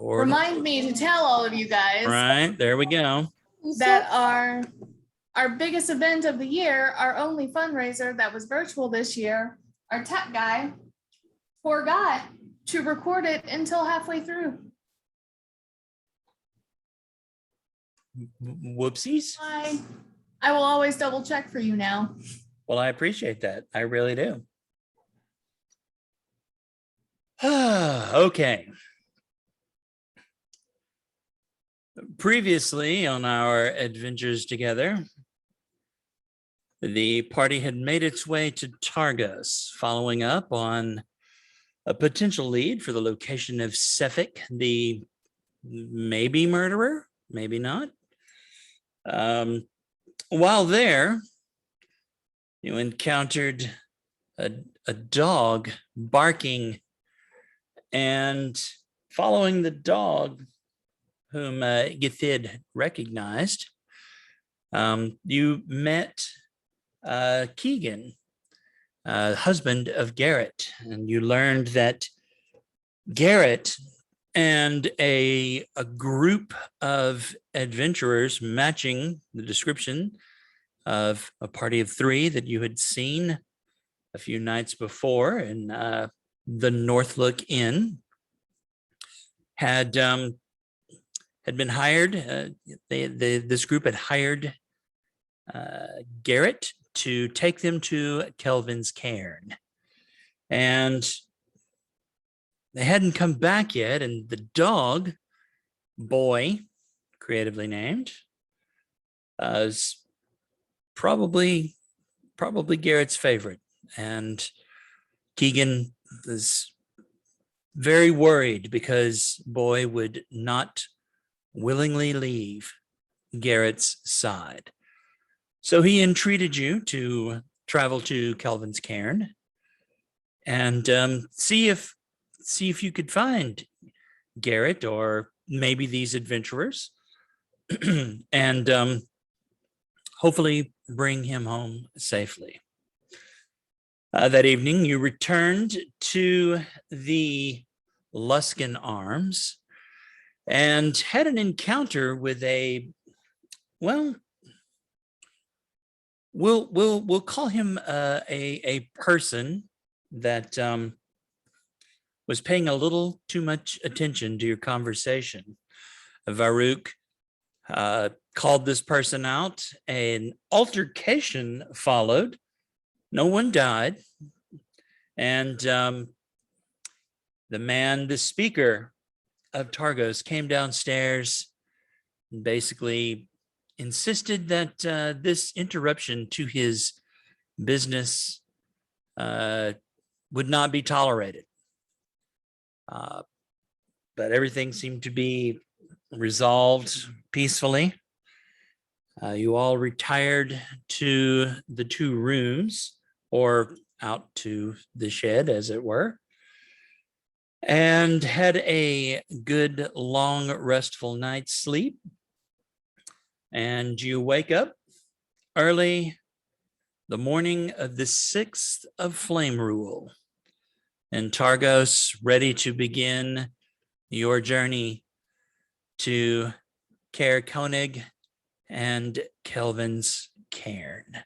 record. Remind me to tell all of you guys Right, there we go. that our biggest event of the year, our only fundraiser that was virtual this year, our tech guy forgot to record it until halfway through. Whoopsies. I will always double check for you now. Well, I appreciate that. I really do. Okay. Previously on our adventures together, the party had made its way to Targus, following up on a potential lead for the location of Sefik, the maybe murderer, maybe not. While there, you encountered a dog barking, and following the dog, whom Githid recognized, you met Keegan, husband of Garrett, and you learned that Garrett and a group of adventurers matching the description of a party of 3 that you had seen a few nights before in the Northlook Inn had been hired. This group had hired Garrett to take them to Kelvin's cairn, and they hadn't come back yet. And the dog, Boy, creatively named, is probably Garrett's favorite. And Keegan was very worried because Boy would not willingly leave Garrett's side. So he entreated you to travel to Kelvin's cairn and see if you could find Garrett or maybe these adventurers and hopefully bring him home safely. That evening, you returned to the Luskin Arms and had an encounter with we'll call him a person that was paying a little too much attention to your conversation. Varuuk called this person out. An altercation followed. No one died. And the speaker of Targos, came downstairs and basically insisted that this interruption to his business would not be tolerated. But everything seemed to be resolved peacefully. You all retired to the 2 rooms, or out to the shed, as it were, and had a good, long, restful night's sleep. And you wake up early the morning of the 6th of Flame Rule in Targos, ready to begin your journey to Caer Koenig and Kelvin's cairn.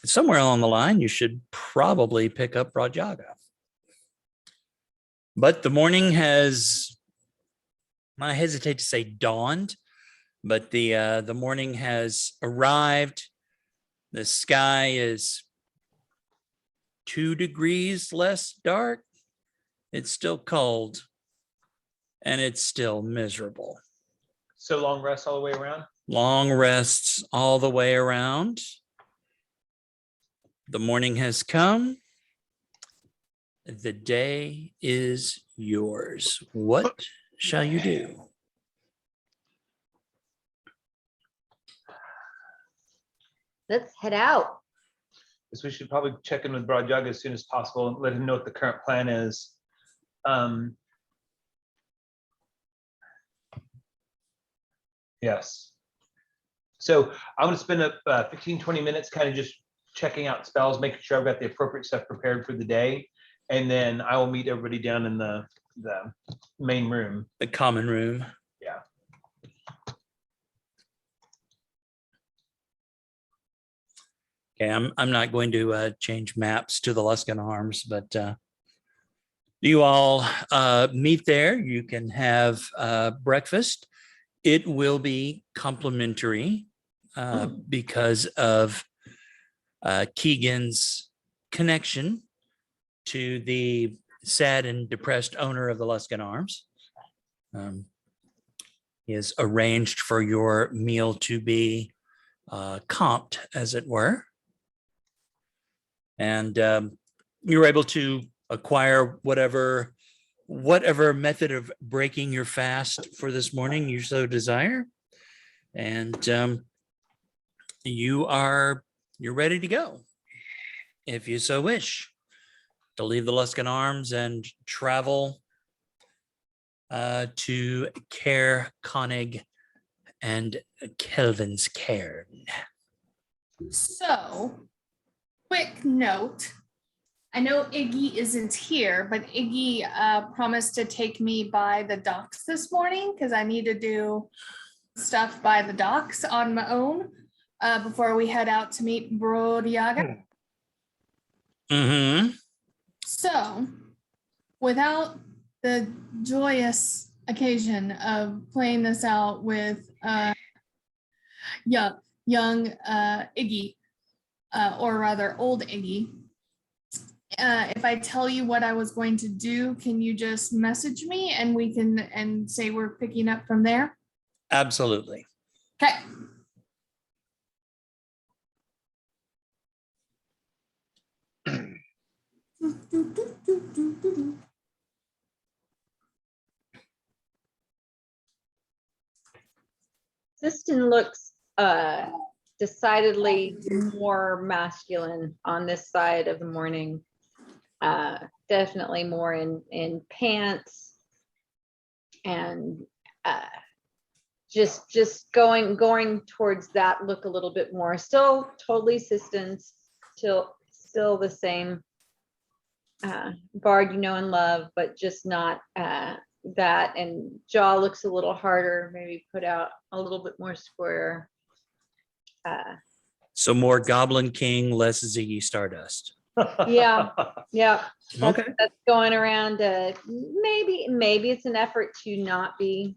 Somewhere along the line, you should probably pick up Rajaga. But the morning has, I hesitate to say dawned, but the morning has arrived. The sky is 2 degrees less dark. It's still cold, and it's still miserable. So long rest all the way around? Long rests all the way around. The morning has come. The day is yours. What shall you do? Let's head out. We should probably check in with Brajag as soon as possible and let him know what the current plan is. Yes. So I'm going to spend up 15-20 minutes kind of just checking out spells, making sure I've got the appropriate stuff prepared for the day. And then I will meet everybody down in the the main room. The common room. Yeah. Okay, I'm not going to change maps to the Luskan Arms, but you all meet there. You can have breakfast. It will be complimentary because of Keegan's connection to the sad and depressed owner of the Luskan Arms. He has arranged for your meal to be comped, as it were. And you're able to acquire whatever method of breaking your fast for this morning you so desire. And you're ready to go, if you so wish, to leave the Luskan Arms and travel to Caer Konig and Kelvin's Cairn. So, quick note. I know Iggy isn't here, but Iggy promised to take me by the docks this morning because I need to do stuff by the docks on my own before we head out to meet Brodiaga. Mm-hmm. So, without the joyous occasion of playing this out with young Iggy, or rather old Iggy, if I tell you what I was going to do, can you just message me and we can say we're picking up from there? Absolutely. Okay. Siston looks decidedly more masculine on this side of the morning. Definitely more in pants and just going towards that look a little bit more. Still totally Siston, still the same bard you know and love, but just not that, and jaw looks a little harder, maybe put out a little bit more square. So more Goblin King, less Ziggy Stardust. Yeah. Okay. That's going around. Maybe it's an effort to not be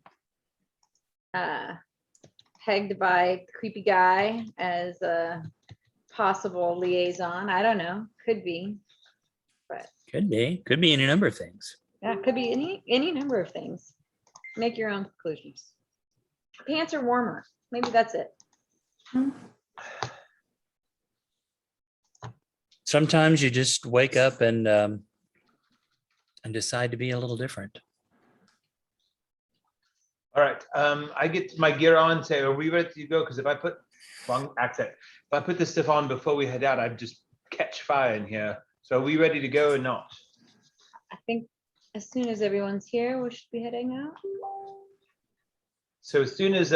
pegged by creepy guy as a possible liaison. I don't know. Could be. But Could be any number of things. yeah, it could be any number of things. Make your own conclusions. Pants are warmer. Maybe that's it. Sometimes you just wake up and decide to be a little different. All right. I get my gear on. Say, are we ready to go? Because if I put wrong accent, if I put this stuff on before we head out, I'd just catch fire in here. So are we ready to go or not? I think as soon as everyone's here, we should be heading out. So as soon as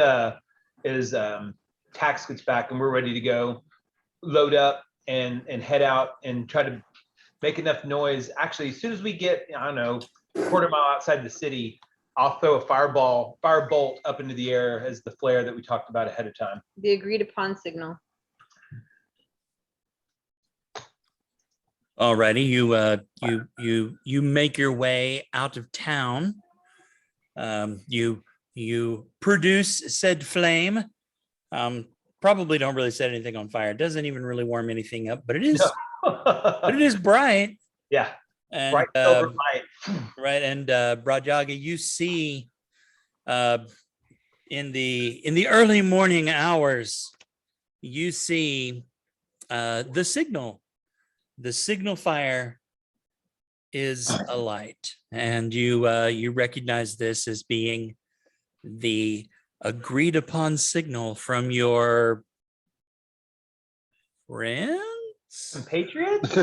Tax gets back and we're ready to go, load up and head out and try to make enough noise. Actually, as soon as we get, I don't know, a quarter mile outside the city, I'll throw a firebolt up into the air as the flare that we talked about ahead of time. The agreed upon signal. Alrighty, you make your way out of town. You produce said flame. Probably don't really set anything on fire. It doesn't even really warm anything up, but it is but it is bright. Yeah. And Bright silver light. right, and Brodiaga, you see in the early morning hours, you see the signal fire is alight, and you recognize this as being the agreed upon signal from your friends, Some patriots?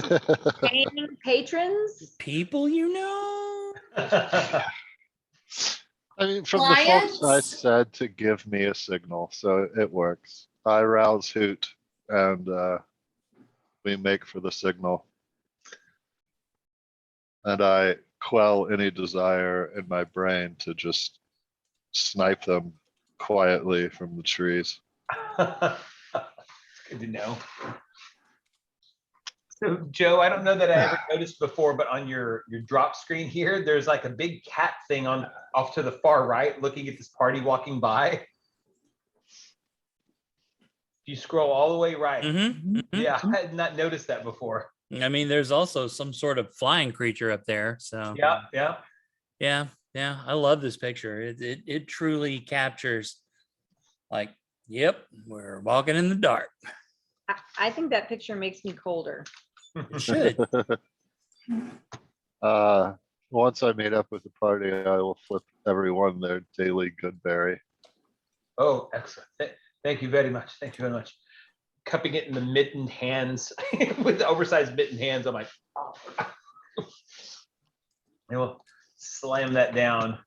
Paying patrons. people you know. I mean, from the folks I Clients? said to give me a signal, so it works. I rouse Hoot and we make for the signal. And I quell any desire in my brain to just snipe them quietly from the trees. Good to know. So Joe, I don't know that I ever noticed before, but on your drop screen here, there's like a big cat thing on off to the far right, looking at this party walking by. If you scroll all the way right, yeah, I had not noticed that before. I mean, there's also some sort of flying creature up there. So Yeah. yeah. I love this picture. It truly captures, like, yep, we're walking in the dark. I think that picture makes me colder. It should. Once I meet up with the party, I will flip everyone their daily good berry. Oh, excellent. Thank you very much. Thank you very much. Cupping it in the mittened hands with the oversized mittened hands. I'm like, oh. And we'll slam that down.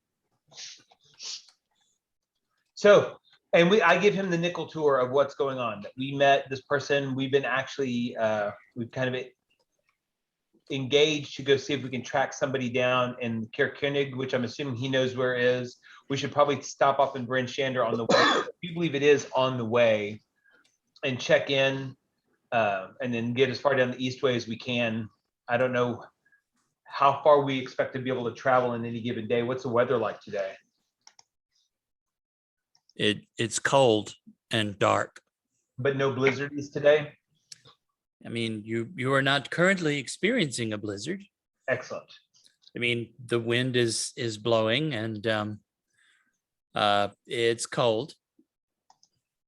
So, and I give him the nickel tour of what's going on. We met this person. We've been actually, we've kind of engaged to go see if we can track somebody down in Kerkenig, which I'm assuming he knows where it is. We should probably stop up in Bryn Shander on the way. We believe it is on the way, and check in, and then get as far down the east way as we can. I don't know how far we expect to be able to travel in any given day. What's the weather like today? It's cold and dark. But no blizzards today? I mean, you are not currently experiencing a blizzard. Excellent. I mean, the wind is blowing, and it's cold,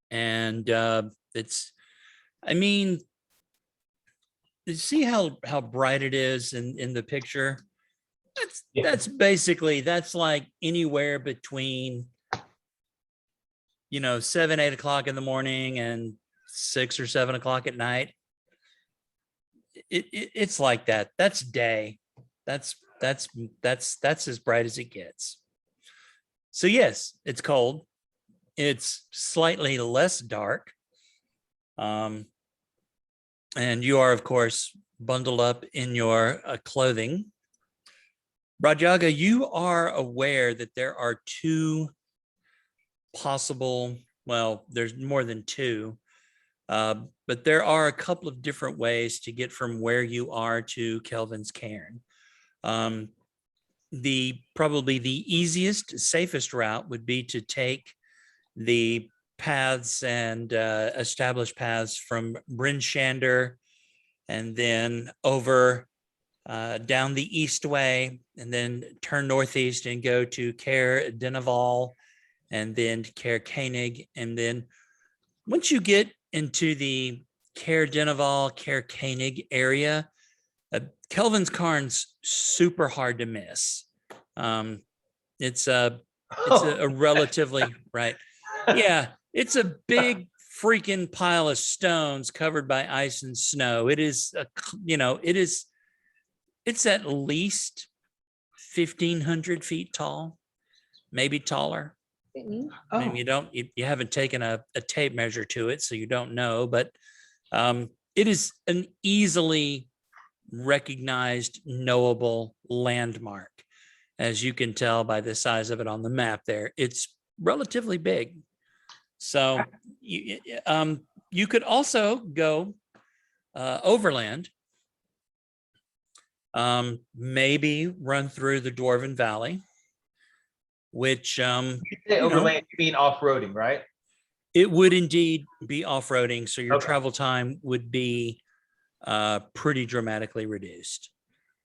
and it's, I mean, you see how bright it is in the picture? That's basically, that's like anywhere between 7, 8 o'clock in the morning and 6 or 7 o'clock at night. It's like that. That's day. That's as bright as it gets. So yes, it's cold. It's slightly less dark. And you are, of course, bundled up in your clothing. Rajaga, you are aware that there are two possible, well, there's more than two, but there are a couple of different ways to get from where you are to Kelvin's Cairn. Probably the easiest, safest route would be to take the paths and established paths from Bryn Shander, and then over down the east way, and then turn northeast and go to Cair Dinaval, and then Cair Koenig. And then once you get into the Cair Dinaval, Cair Koenig area, Kelvin's Cairn's super hard to miss. It's a relatively, right. Yeah, it's a big freaking pile of stones covered by ice and snow. It is, it's at least 1,500 feet tall, maybe taller. I mean, you haven't taken a tape measure to it, so you don't know, but it is an easily recognized, knowable landmark, as you can tell by the size of it on the map there. It's relatively big. So you could also go overland, maybe run through the Dwarven Valley, which you say overland, you mean off-roading, right? It would indeed be off-roading, so your Okay. travel time would be pretty dramatically reduced.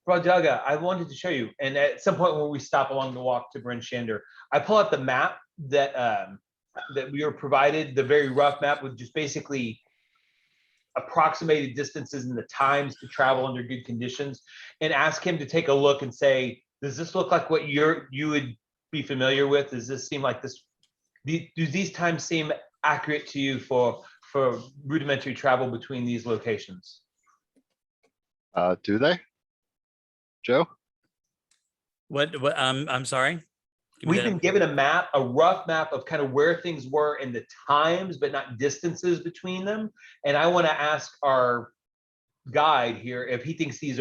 Rajaga, I wanted to show you, and at some point when we stop along the walk to Bryn Shander, I pull out the map that that we were provided, the very rough map with just basically approximated distances and the times to travel under good conditions, and ask him to take a look and say, does this look like what you would be familiar with? Does this seem like this? Do these times seem accurate to you for rudimentary travel between these locations? Do they, Joe? What I'm sorry? Give me We've that. been given a map, a rough map of kind of where things were in the times, but not distances between them. And I want to ask guide here if he thinks these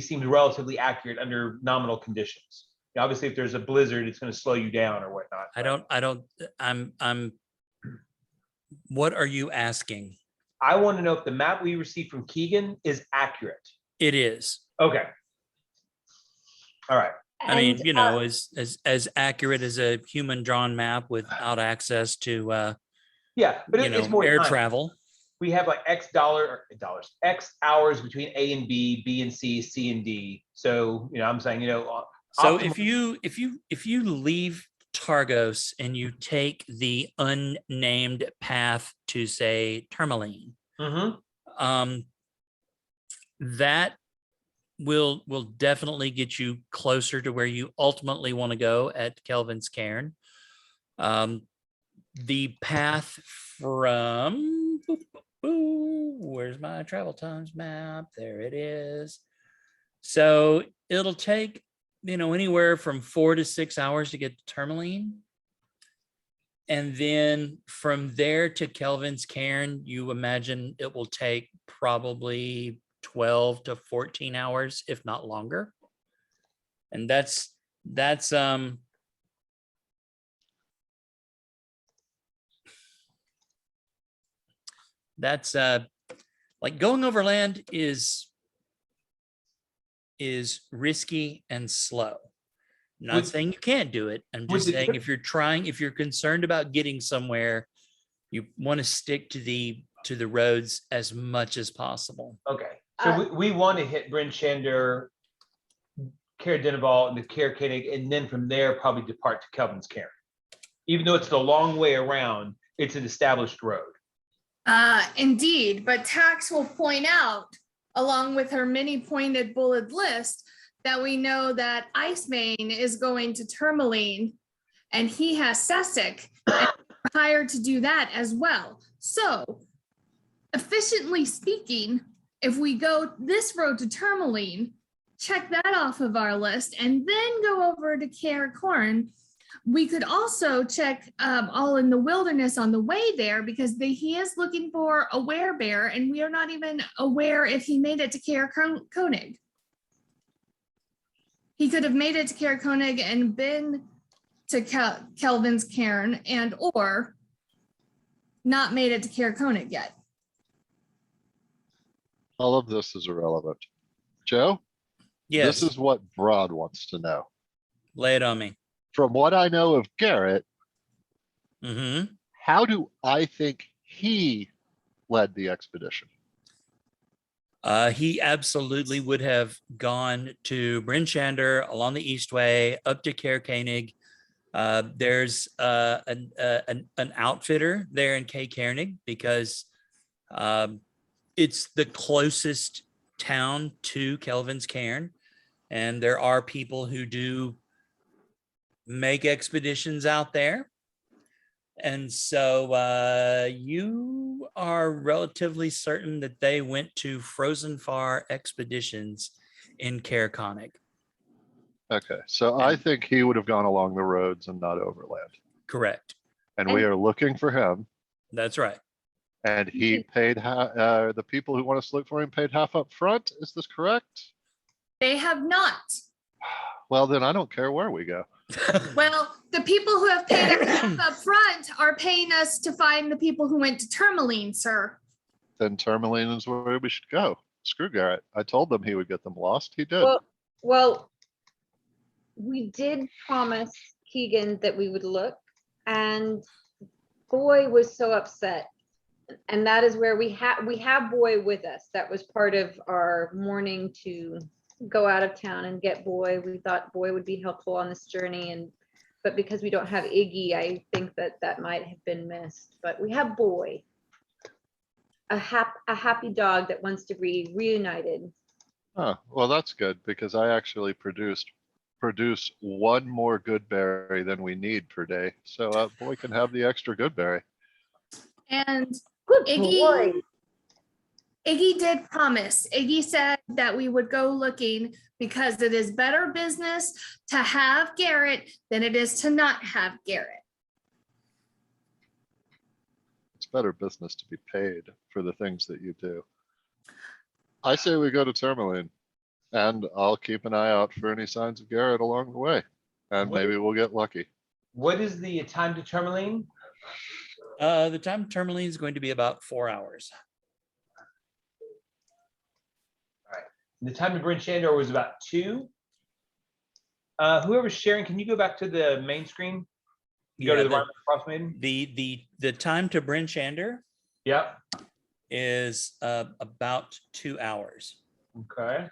seem relatively accurate under nominal conditions. Now, obviously, if there's a blizzard, it's going to slow you down or whatnot. I'm what are you asking? I want to know if the map we received from Keegan is accurate. It is. Okay. All right. I mean, And, you know, as accurate as a human drawn map without access to Yeah, but you it's know, more air time. travel. We have like X hours between A and B, B and C, C and D. So, I'm saying, So optimal- if you leave Targos and you take the unnamed path to say Tourmaline, Mhm. that will definitely get you closer to where you ultimately want to go at Kelvin's Cairn. The path from where's my travel times map? There it is. So it'll take anywhere from 4 to 6 hours to get to Tourmaline. And then from there to Kelvin's Cairn, you imagine it will take probably 12 to 14 hours, if not longer. And that's like going overland is risky and slow. I'm not Would- saying you can't do it. I'm would just the saying trip- if you're concerned about getting somewhere, you want to stick to the roads as much as possible. Okay. So we want to hit Bryn Shander, Cair Denival, and the Cair Koenig, and then from there probably depart to Kelvin's Cairn. Even though it's the long way around, it's an established road. Indeed, but Tax will point out, along with her many pointed bullet list, that we know that Icemane is going to Tourmaline, and he has Sessic, and we're hired to do that as well. So, efficiently speaking, if we go this road to Tourmaline, check that off of our list, and then go over to Cair Corn, we could also check all in the wilderness on the way there, because he is looking for a werebear, and we are not even aware if he made it to Cair Koenig. He could have made it to Cair Koenig and been to Kelvin's Cairn, and or not made it to Cair Koenig yet. All of this is irrelevant. Joe, Yes, this is what Broad wants to know. lay it on me. From what I know of Garrett, Hmm. how do I think he led the expedition? He absolutely would have gone to Bryn Shander along the Eastway up to Cair Koenig. There's an outfitter there in Cair Koenig because it's the closest town to Kelvin's Cairn, and there are people who do make expeditions out there. And so you are relatively certain that they went to Frozen Far expeditions in Cair Koenig. Okay, so I think he would have gone along the roads and not overland. Correct. And we are looking for him. That's right. And he paid the people who want us to look for him paid half up front. Is this correct? They have not. Well, then I don't care where we go. Well, the people who have paid us up front are paying us to find the people who went to Tourmaline, sir. Then Tourmaline is where we should go. Screw Garrett. I told them he would get them lost. He did. Well, we did promise Keegan that we would look, and Boy was so upset. And that is where we have Boy with us. That was part of our morning to go out of town and get Boy. We thought Boy would be helpful on this journey, but because we don't have Iggy, I think that might have been missed. But we have Boy, a happy dog that wants to be reunited. Oh, well, that's good because I actually produce one more good berry than we need per day. So Boy can have the extra good berry. And Good Iggy, boy. Iggy did promise. Iggy said that we would go looking because it is better business to have Garrett than it is to not have Garrett. It's better business to be paid for the things that you do. I say we go to Tourmaline, and I'll keep an eye out for any signs of Garrett along the way, and What- maybe we'll get lucky. What is the time to Tourmaline? The time Tourmaline is going to be about 4 hours. The time to Bryn Shandor was about 2. Whoever's sharing, can you go back to the main screen? Go to the right cross maiden. The time to Bryn Shander Yep. is about 2 hours. Okay.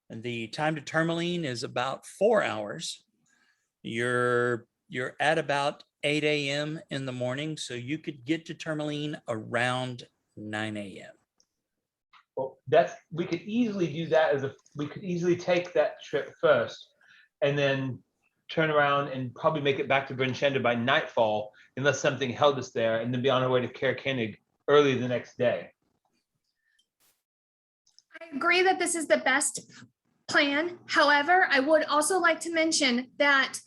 And the time to Tourmaline is about 4 hours. You're at about 8 a.m. in the morning, so you could get to Tourmaline around 9 a.m. Well, we could easily do that we could easily take that trip first and then turn around and probably make it back to Bryn Shander by nightfall, unless something held us there, and then be on our way to Caer Koenig early the next day. I agree that this is the best plan. However, I would also like to mention that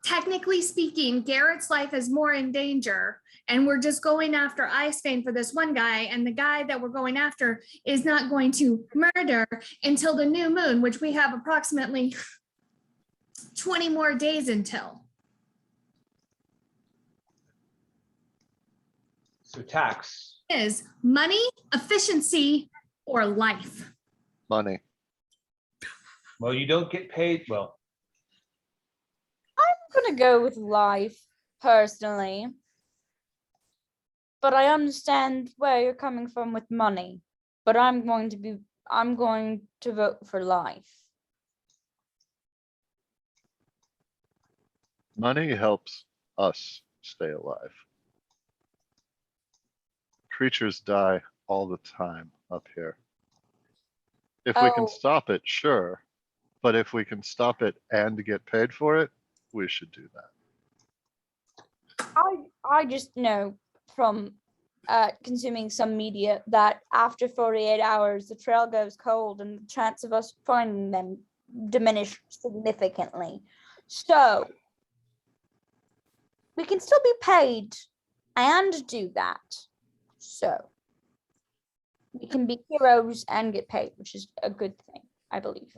technically speaking, Garrett's life is more in danger, and we're just going after Icebane for this one guy, and the guy that we're going after is not going to murder until the new moon, which we have approximately 20 more days until. So tax. Is money, efficiency, or life? Money. Well, you don't get paid. Well, I'm gonna go with life personally, but I understand where you're coming from with money. But I'm going to vote for life. Money helps us stay alive. Creatures die all the time up here. If we can Oh. stop it, sure. But if we can stop it and get paid for it, we should do that. I just know from consuming some media that after 48 hours the trail goes cold and the chance of us finding them diminish significantly. So we can still be paid and do that. So we can be heroes and get paid, which is a good thing, I believe.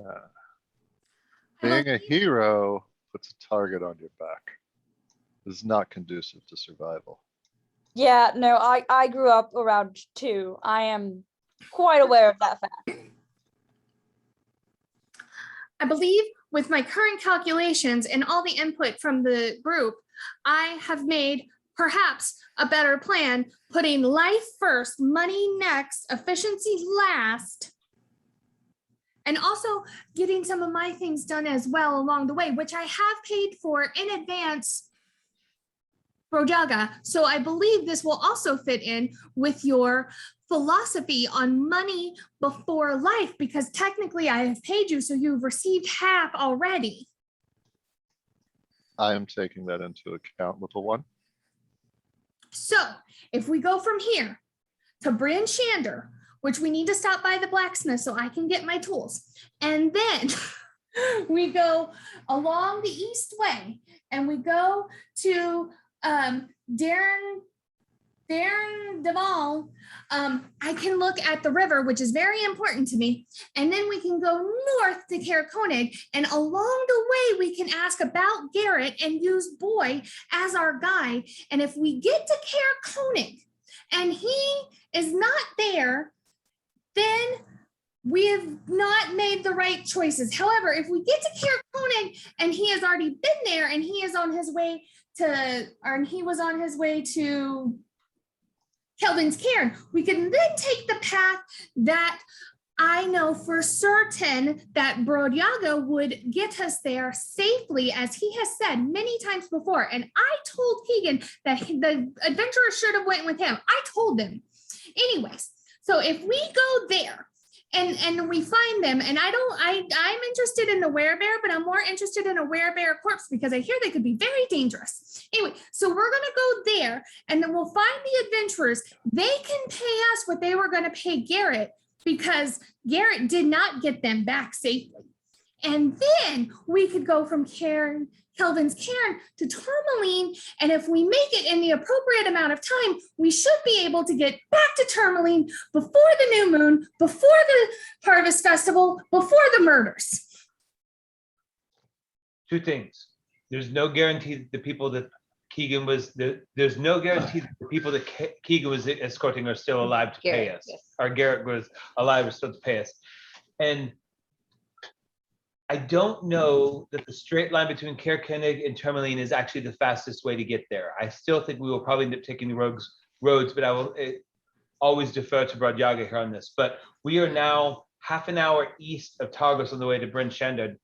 Being a hero puts a target on your back. This is not conducive to survival. Yeah, no, I grew up around 2. I am quite aware of that fact. I believe with my current calculations and all the input from the group, I have made perhaps a better plan, putting life first, money next, efficiency last, and also getting some of my things done as well along the way, which I have paid for in advance, Brojaga. So I believe this will also fit in with your philosophy on money before life, because technically I have paid you, so you've received half already. I am taking that into account, little one. So if we go from here to Bryn Shander, which we need to stop by the blacksmith so I can get my tools, and then we go along the east way and we go to Darren Deval, I can look at the river, which is very important to me, and then we can go north to Caer Koenig, and along the way we can ask about Garrett and use Boy as our guide. And if we get to Caer Koenig and he is not there, then we have not made the right choices. However, if we get to Caer Koenig and he has already been there and he is on his way to, or he was on his way to Kelvin's Cairn, we can then take the path that I know for certain that Brodyaga would get us there safely, as he has said many times before. And I told Keegan that the adventurers should have went with him. I told them. Anyways, so if we go there and we find them, and I'm interested in the werebear, but I'm more interested in a werebear corpse because I hear they could be very dangerous. Anyway, so we're gonna go there and then we'll find the adventurers. They can pay us what they were gonna pay Garrett, because Garrett did not get them back safely. And then we could go from Caer Kelvin's cairn to Tourmaline. And if we make it in the appropriate amount of time, we should be able to get back to Tourmaline before the new moon, before the harvest festival, before the murders. Two things. There's no guarantee that the people that Keegan was, there's no guarantee that the people that Keegan was escorting are still alive to pay Garrett, us. yes. Or Garrett was alive, still to pay us. And I don't know that the straight line between Caer-Konig and Tourmaline is actually the fastest way to get there. I still think we will probably end up taking the roads, but I will always defer to Brad Yaga here on this. But we are now half an hour east of Targos on the way to Bryn Shander.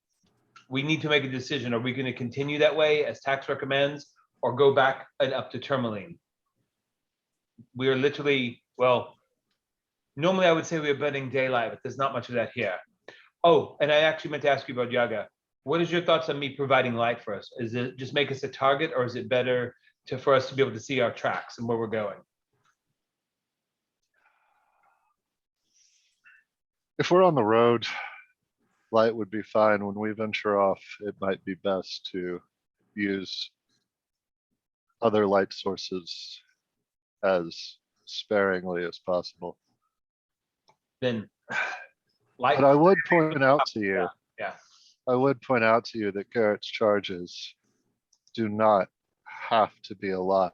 We need to make a decision. Are we going to continue that way as tax recommends, or go back and up to Tourmaline? We are literally, well, normally I would say we are burning daylight, but there's not much of that here. Oh, and I actually meant to ask you about Yaga. What is your thoughts on me providing light for us? Is it just make us a target, or is it better for us to be able to see our tracks and where we're going? If we're on the road, light would be fine. When we venture off, it might be best to use other light sources as sparingly as possible. Then light. But I would point out to you, Yeah. I would point out to you that Garrett's charges do not have to be alive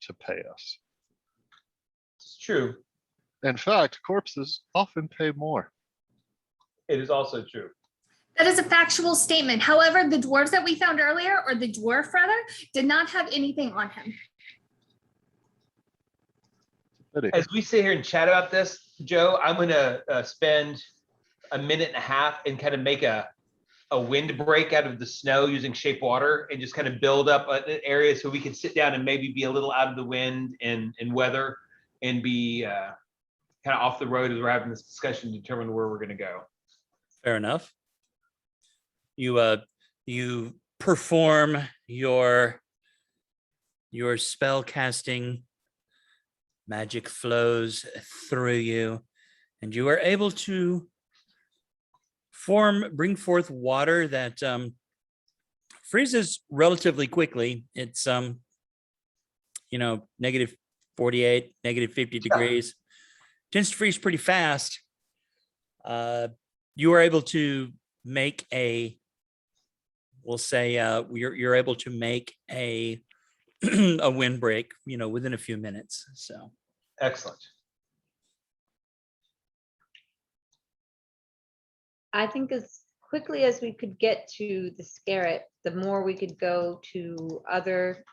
to pay us. It's true. In fact, corpses often pay more. It is also true. That is a factual statement. However, the dwarves that we found earlier, or the dwarf rather, did not have anything on him. Pity. As we sit here and chat about this, Joe, I'm going to spend a minute and a half and kind of make a windbreak out of the snow using shape water and just kind of build up an area so we can sit down and maybe be a little out of the wind and weather and be kind of off the road as we're having this discussion to determine where we're going to go. Fair enough. You perform your spell casting. Magic flows through you, and you are able to bring forth water that freezes relatively quickly. It's negative 48, negative 50 degrees. Tends to freeze pretty fast. You are able to make you're able to make a a windbreak, within a few minutes. So Excellent. I think as quickly as we could get to the Scarret, the more we could go to other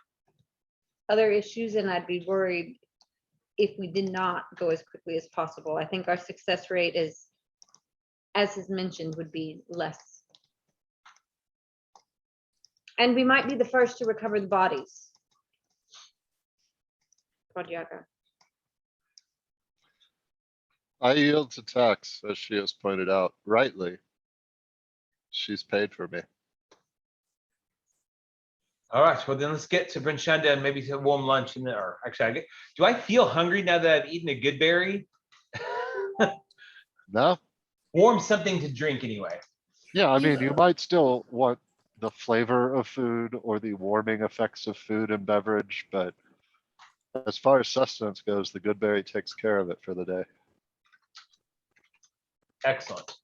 issues, and I'd be worried if we did not go as quickly as possible. I think our success rate is, as is mentioned, would be less. And we might be the first to recover the bodies. Yaga. I yield to tax, as she has pointed out, rightly. She's paid for me. All right, well then let's get to Bryn Shander and maybe a warm lunch in there. Or actually, do I feel hungry now that I've eaten a good berry? No? Warm something to drink anyway. Yeah, I mean, you might still want the flavor of food or the warming effects of food and beverage, but as far as sustenance goes, the good berry takes care of it for the day. Excellent.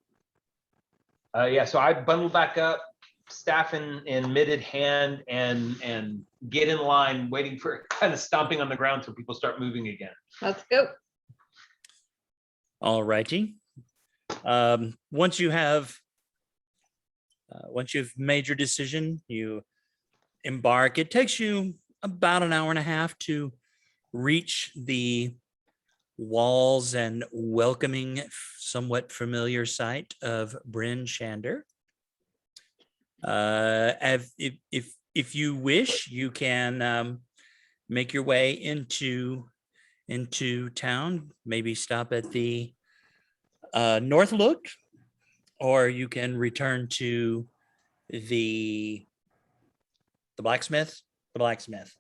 Yeah, so I bundle back up, staff in mitted hand, and get in line, waiting for kind of stomping on the ground till people start moving again. Let's go. all righty. Once you've made your decision, you embark. It takes you about an hour and a half to reach the walls and welcoming, somewhat familiar sight of Bryn Shander. If you wish, you can make your way into town. Maybe stop at the North Look, or you can return to the blacksmith. The blacksmith.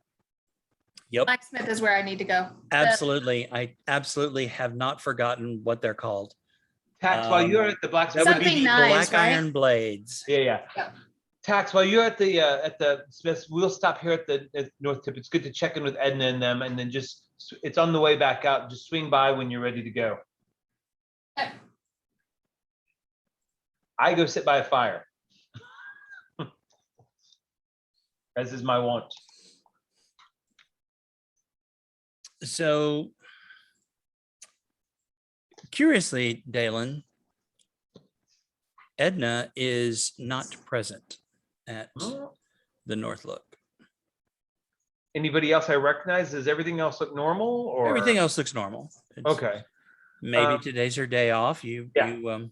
Yep. Blacksmith is where I need to go. Absolutely. I absolutely have not forgotten what they're called. Tax, while you're at the blacksmith. That would be Something the nice, Black right? Iron Blades. Yeah. Yeah. Tax, while you're at the Smiths, we'll stop here at North Tip. It's good to check in with Edna and them, and then it's on the way back out. Just swing by when you're ready to go. Okay. I go sit by a fire, as is my wont. So, curiously, Dalen, Edna is not present at the North Look. Anybody else I recognize? Does everything else look normal? Or Everything else looks normal. It's- Okay. Maybe today's her day off. Yeah.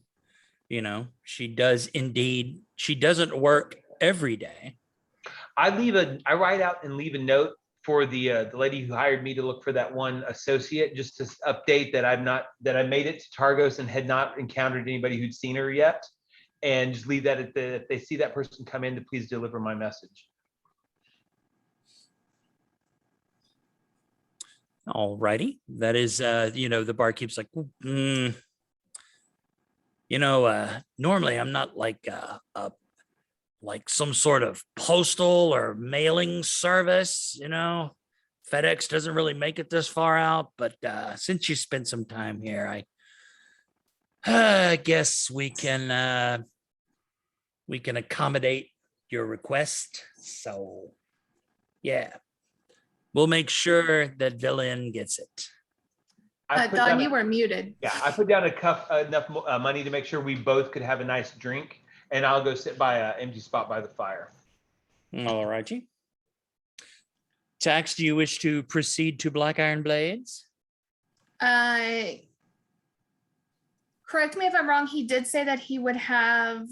You know, she does indeed. She doesn't work every day. I write out and leave a note for the lady who hired me to look for that one associate, just to update that I made it to Targos and had not encountered anybody who'd seen her yet, and just leave that if they see that person come in, to please deliver my message. All righty. That is, the barkeep's like, normally I'm not like some sort of postal or mailing service, FedEx doesn't really make it this far out, but since you spent some time here, I guess we can accommodate your request. So yeah, we'll make sure that Villain gets it. I put Don, down you were muted. I put down enough money to make sure we both could have a nice drink, and I'll go sit by an empty spot by the fire. All righty. Tax, do you wish to proceed to Black Iron Blades? Correct me if I'm wrong. He did say that he would have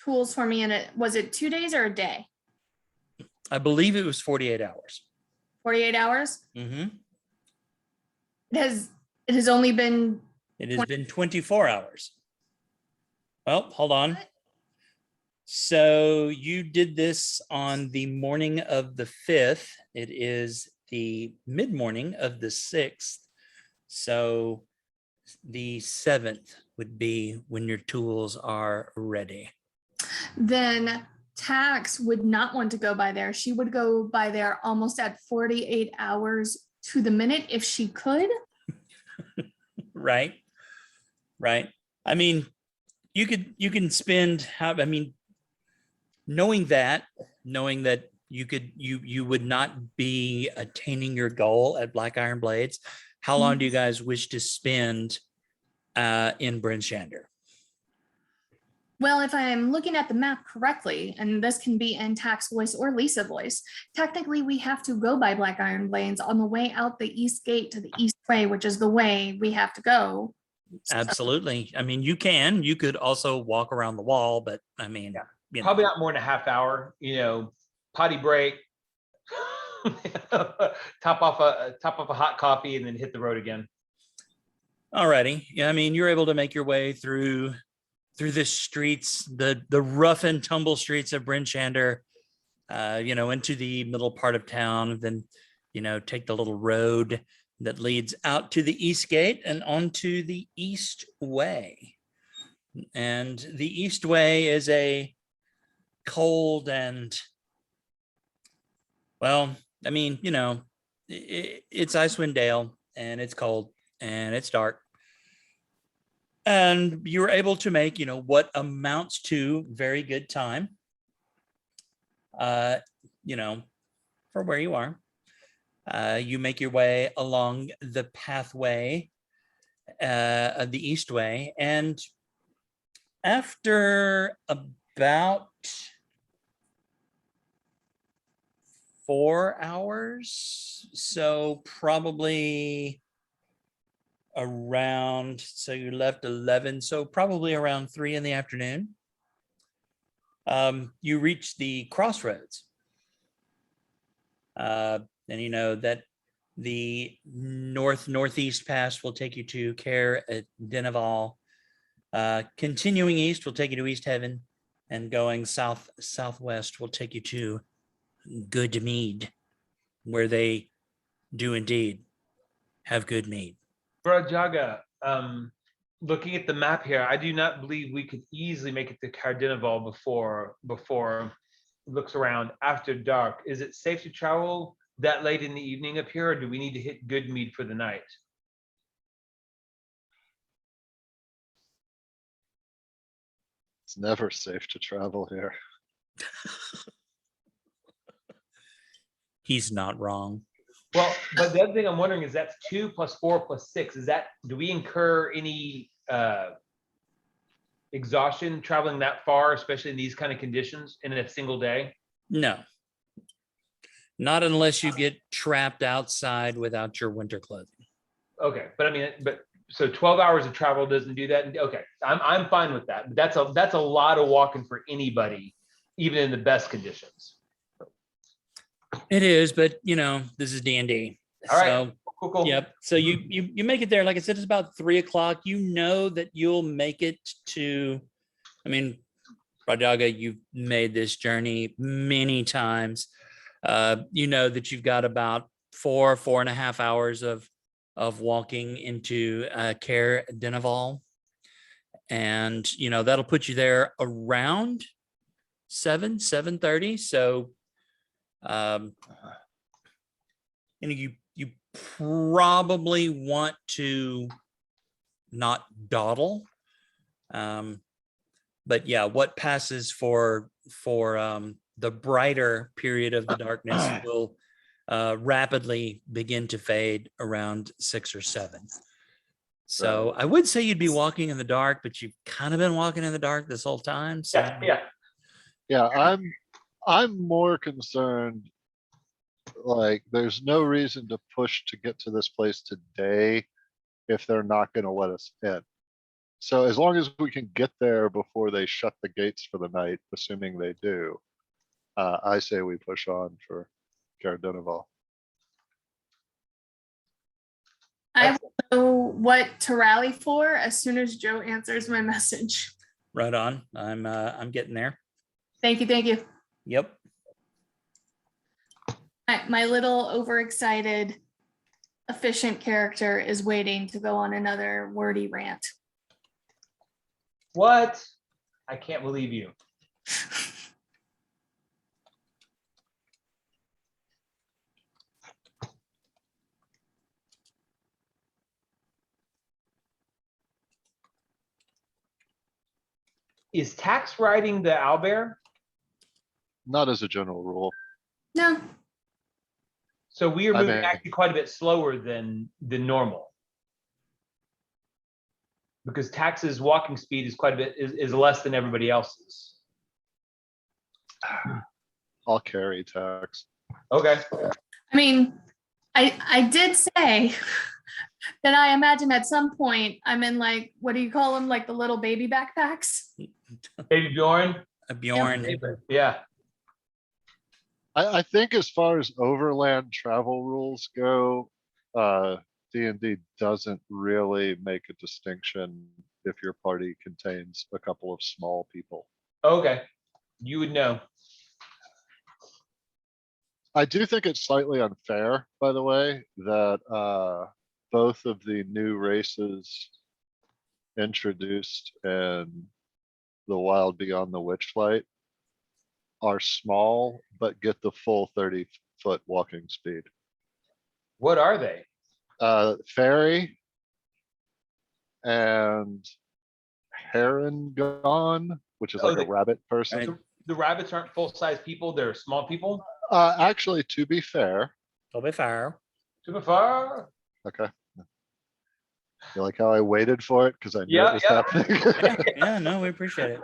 tools for me in it. Was it 2 days or a day? I believe it was 48 hours. 48 hours? Mm-hmm. It has only been It has been 24 hours. Well, hold on. What? So you did this on the morning of the 5th. It is the mid-morning of the 6th. So the 7th would be when your tools are ready. then Tax would not want to go by there. She would go by there almost at 48 hours to the minute if she could. Right. I mean, you can spend knowing that you would not be attaining your goal at Black Iron Blades. How long do you guys wish to spend in Bryn Shander? Well, if I'm looking at the map correctly, and this can be in Tax voice or Lisa voice, technically we have to go by Black Iron Blades on the way out the east gate to the east way, which is the way we have to go. Absolutely. I mean, you could also walk around the wall, but I mean, Probably not more than a half hour. Potty break, top off a hot coffee, and then hit the road again. all righty. Yeah, I mean, you're able to make your way through the streets, the rough and tumble streets of Bryn Shander, into the middle part of town, then, take the little road that leads out to the east gate and onto the east way. And the east way is a cold and, well, I mean, it's Icewind Dale, and it's cold and it's dark. And you were able to make, what amounts to very good time, for where you are. You make your way along the pathway of the east way. And after about 4 hours, so probably around, so you left 11, so probably around 3 in the afternoon, you reach the crossroads. And you know that the northeast pass will take you to Care at Denival. Continuing east will take you to East Heaven, and going southwest will take you to Good Mead, where they do indeed have good mead. Brajaga, looking at the map here, I do not believe we could easily make it to Cardinival before it looks around after dark. Is it safe to travel that late in the evening up here, or do we need to hit Goodmead for the night? It's never safe to travel here. He's not wrong. Well, but the other thing I'm wondering is that's 2 + 4 + 6. Is that, do we incur any exhaustion traveling that far, especially in these kind of conditions in a single day? No. Not unless you get trapped outside without your winter clothing. Okay, but I mean, so 12 hours of travel doesn't do that. Okay, I'm fine with that. But that's a lot of walking for anybody, even in the best conditions. It is, but this is D&D. All right. So, Cool. yep. So you make it there. Like I said, it's about 3 o'clock. You know that you'll make it to, Radaga, you've made this journey many times. You know that you've got about 4.5 hours of walking into Caer Dineval. And, that'll put you there around 7:30. So, you probably want to not dawdle. But yeah, what passes for the brighter period of the darkness will rapidly begin to fade around 6 or 7. So I would say you'd be walking in the dark, but you've kind of been walking in the dark this whole time. So Yeah. I'm more concerned, like, there's no reason to push to get to this place today if they're not going to let us in. So as long as we can get there before they shut the gates for the night, assuming they do, I say we push on for Caer Dineval. I will know what to rally for as soon as Joe answers my message. right on. I'm getting there. Thank you. Yep. My little overexcited, efficient character is waiting to go on another wordy rant. What? I can't believe you. Is tax riding the owlbear? Not as a general rule. No, So we are I moving mean- actually quite a bit slower than normal. Because tax's walking speed is quite a bit, is less than everybody else's. I'll carry tax. Okay. I mean, I did say that I imagine at some point I'm in, like, what do you call them? Like the little baby backpacks. Baby Bjorn? Bjorn. Yeah. I think as far as overland travel rules go, D&D doesn't really make a distinction if your party contains a couple of small people. Okay. You would know. I do think it's slightly unfair, by the way, that both of the new races introduced in the Wild Beyond the Witchlight are small, but get the full 30-foot walking speed. What are they? Fairy and Heron, which is Oh, like a rabbit person. Right. The rabbits aren't full-size people, they're small people? Actually, to be fair, It'll be fire. Super far. okay. You like how I waited for it because I knew Yeah, it was yeah. happening. Yeah, no, we appreciate it.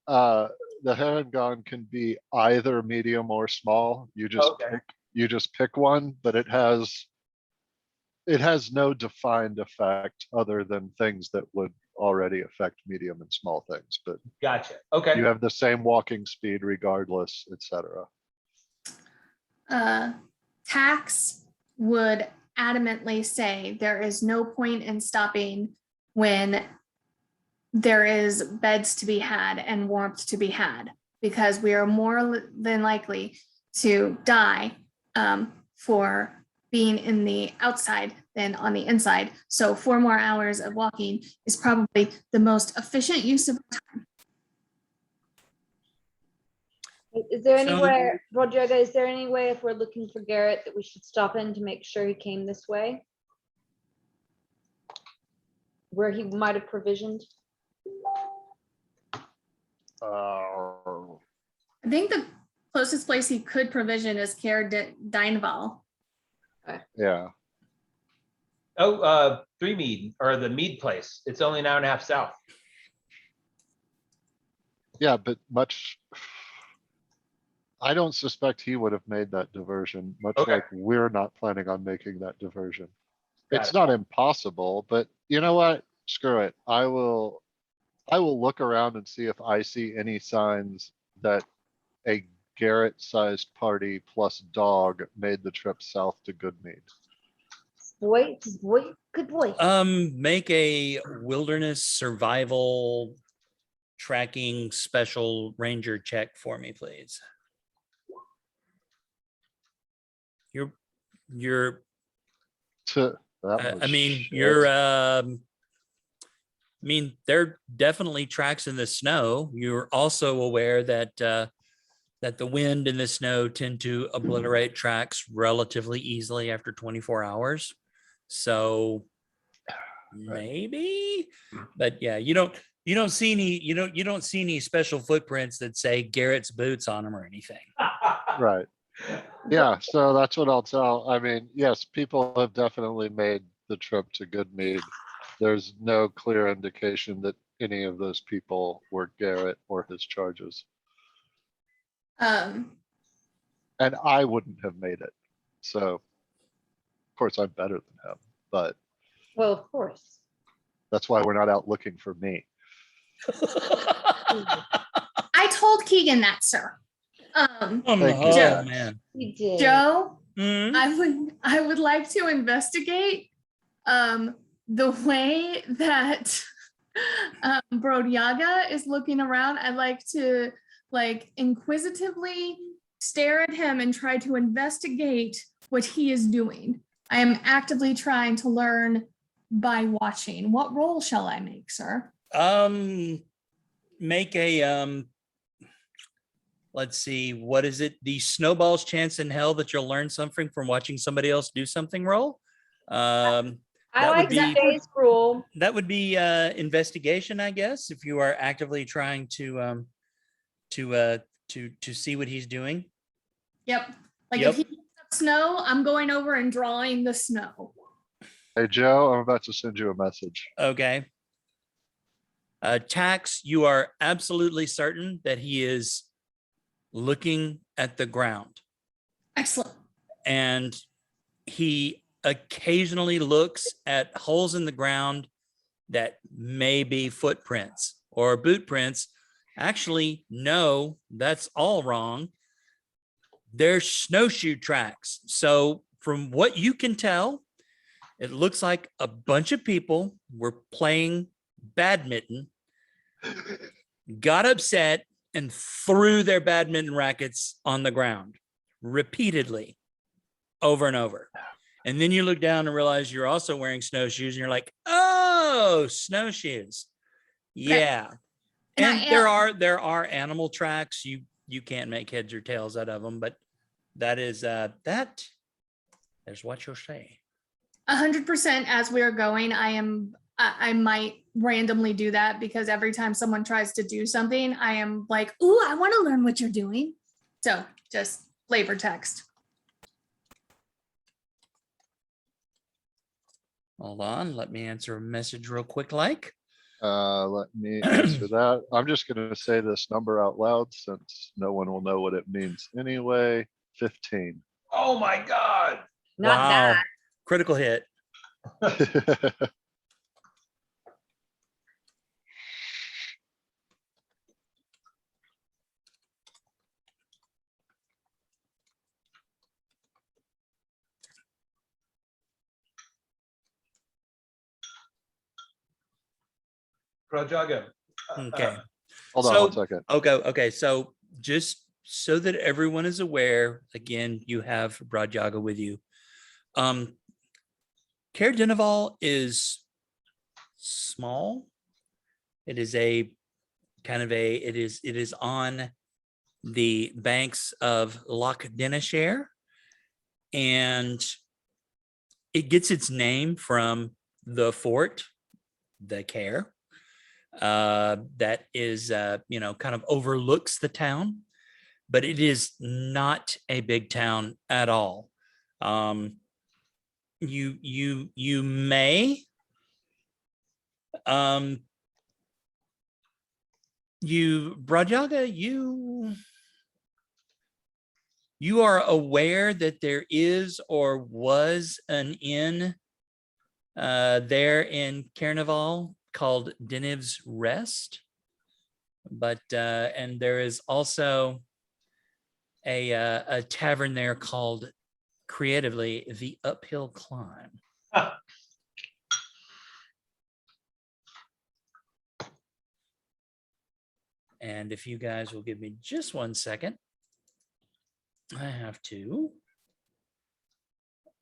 The Heron can be either medium or small. You Okay. just pick one, but it has no defined effect other than things that would already affect medium and small things. But Gotcha. Okay. you have the same walking speed regardless, etc. Tax would adamantly say there is no point in stopping when there is beds to be had and warmth to be had, because we are more than likely to die for being in the outside than on the inside. So 4 more hours of walking is probably the most efficient use of our time. Is there So- anywhere, Rodrigo, is there any way if we're looking for Garrett that we should stop in to make sure he came this way? Where he might have provisioned? I think the closest place he could provision is Caer Dynval. Yeah, Oh, Three Mead, or the Mead place. It's only an hour and a half south. yeah, but I don't suspect he would have made that diversion, much Okay. like we're not planning on making that diversion. Got It's it. not impossible, but you know what? Screw it. I will look around and see if I see any signs that a Garrett-sized party plus dog made the trip south to Goodmead. Boy, good boy. Make a wilderness survival tracking special ranger check for me, please. You're To that I was mean, shit. you're I mean, there are definitely tracks in the snow. You're also aware that that the wind and the snow tend to obliterate tracks relatively easily after 24 hours. So maybe, but yeah, you don't see any you don't see any special footprints that say Garrett's boots on them or anything. Right. Yeah, so that's what I'll tell. I mean, yes, people have definitely made the trip to Goodmead. There's no clear indication that any of those people were Garrett or his charges. Um, And I wouldn't have made it. So, of course, I'm better than him, but Well, of course. that's why we're not out looking for me. I told Keegan that, sir. Thank you, oh Jax. man. He did. Joe, Mhm. I would like to investigate the way that Brodyaga is looking around. I'd like to inquisitively stare at him and try to investigate what he is doing. I am actively trying to learn by watching. What role shall I make, sir? Make a let's see, what is it? The snowball's chance in hell that you'll learn something from watching somebody else do something roll. I that would like be- that base rule. That would be investigation, I guess, if you are actively trying to see what he's doing. Yep. Like Yep. if he picks up snow, I'm going over and drawing the snow. Hey, Joe, I'm about to send you a message. Okay. Tax, you are absolutely certain that he is looking at the ground, Excellent. and he occasionally looks at holes in the ground that may be footprints or boot prints. Actually, no, that's all wrong. They're snowshoe tracks. So from what you can tell, it looks like a bunch of people were playing badminton, got upset, and threw their badminton rackets on the ground repeatedly over and over. And then you look down and realize you're also wearing snowshoes, and you're like, oh, snowshoes. Yeah. And And I there are animal tracks. You can't make heads or tails out of them, but that is that is what you'll say. 100% as we're going, I might randomly do that because every time someone tries to do something, I am like, ooh, I want to learn what you're doing. So just flavor text. Hold on, let me answer a message real quick. Like, Let me answer that. I'm just gonna say this number out loud since no one will know what it means anyway. 15. Oh my God. Not that. critical hit. Rajaga. Okay. Hold on So- one second. Okay. So just so that everyone is aware, again, you have Brodyaga with you. Caer Dineval is small. It is a kind of a, it is on the banks of Loch Dineshare, and it gets its name from the fort, the Caer, that is, kind of overlooks the town, but it is not a big town at all. You may, Brajaga, you are aware that there is or was an inn there in Carnival called Deniv's Rest, but and there is also a tavern there called creatively the Uphill Climb. And if you guys will give me just 1 second, I have to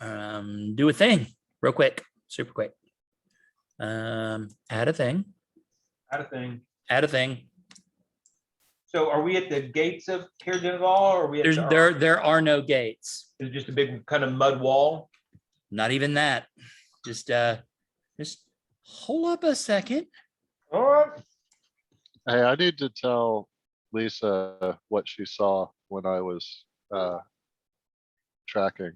do a thing real quick, super quick. Add a thing. Add a thing. Add a thing. So are we at the gates of Caer Dineval, or are we at There are no gates. Is it just a big kind of mud wall? Not even that. Just hold up a second. All right. Hey, I need to tell Lisa what she saw when I was tracking.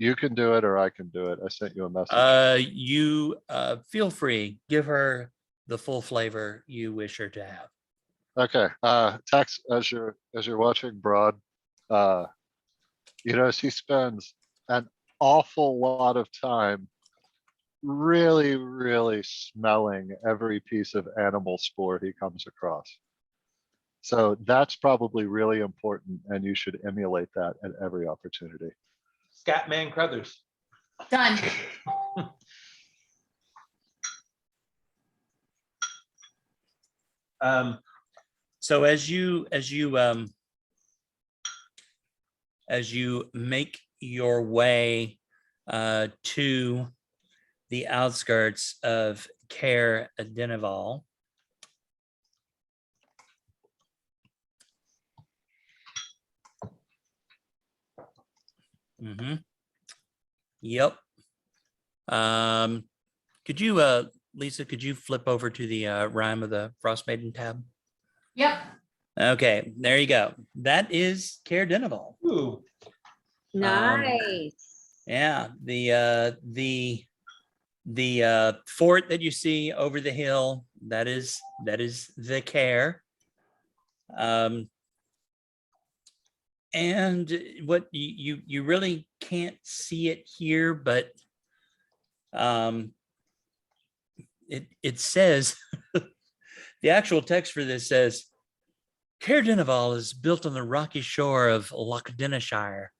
You can do it or I can do it. I sent you a message. You feel free. Give her the full flavor you wish her to have. Okay, Tex, as you're watching Broad, she spends an awful lot of time really, really smelling every piece of animal spore he comes across. So that's probably really important, and you should emulate that at every opportunity. Scatman Crothers. Done. So as you make your way to the outskirts of Caer Dineval, Yep. Could you, Lisa, could you flip over to the Rime of the Frost Maiden tab? Yep. Okay, there you go. That is Caer Dineval. Ooh. Nice. Yeah, the fort that you see over the hill, that is the Caer. And what you really can't see it here, but it says the actual text for this says Caer Dineval is built on the rocky shore of Loch Dineshire,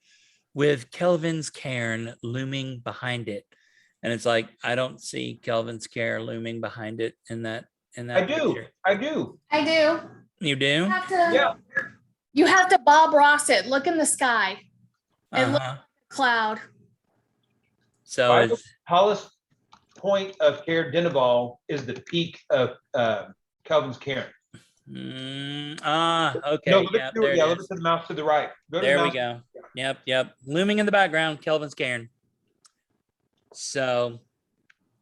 with Kelvin's cairn looming behind it. And it's like, I don't see Kelvin's cairn looming behind it in that I do. picture. I do. I do. You do? You have to, Yeah. you have to Bob Ross it. Look in the sky and look Uh-huh. at the cloud. So Right. Tallest point of Caer Dineval is the peak of Kelvin's cairn. okay. No, Yeah, look at there look it is. to the mouse to the right. Go to There the we mouse. go. Yep. Looming in the background, Kelvin's cairn. So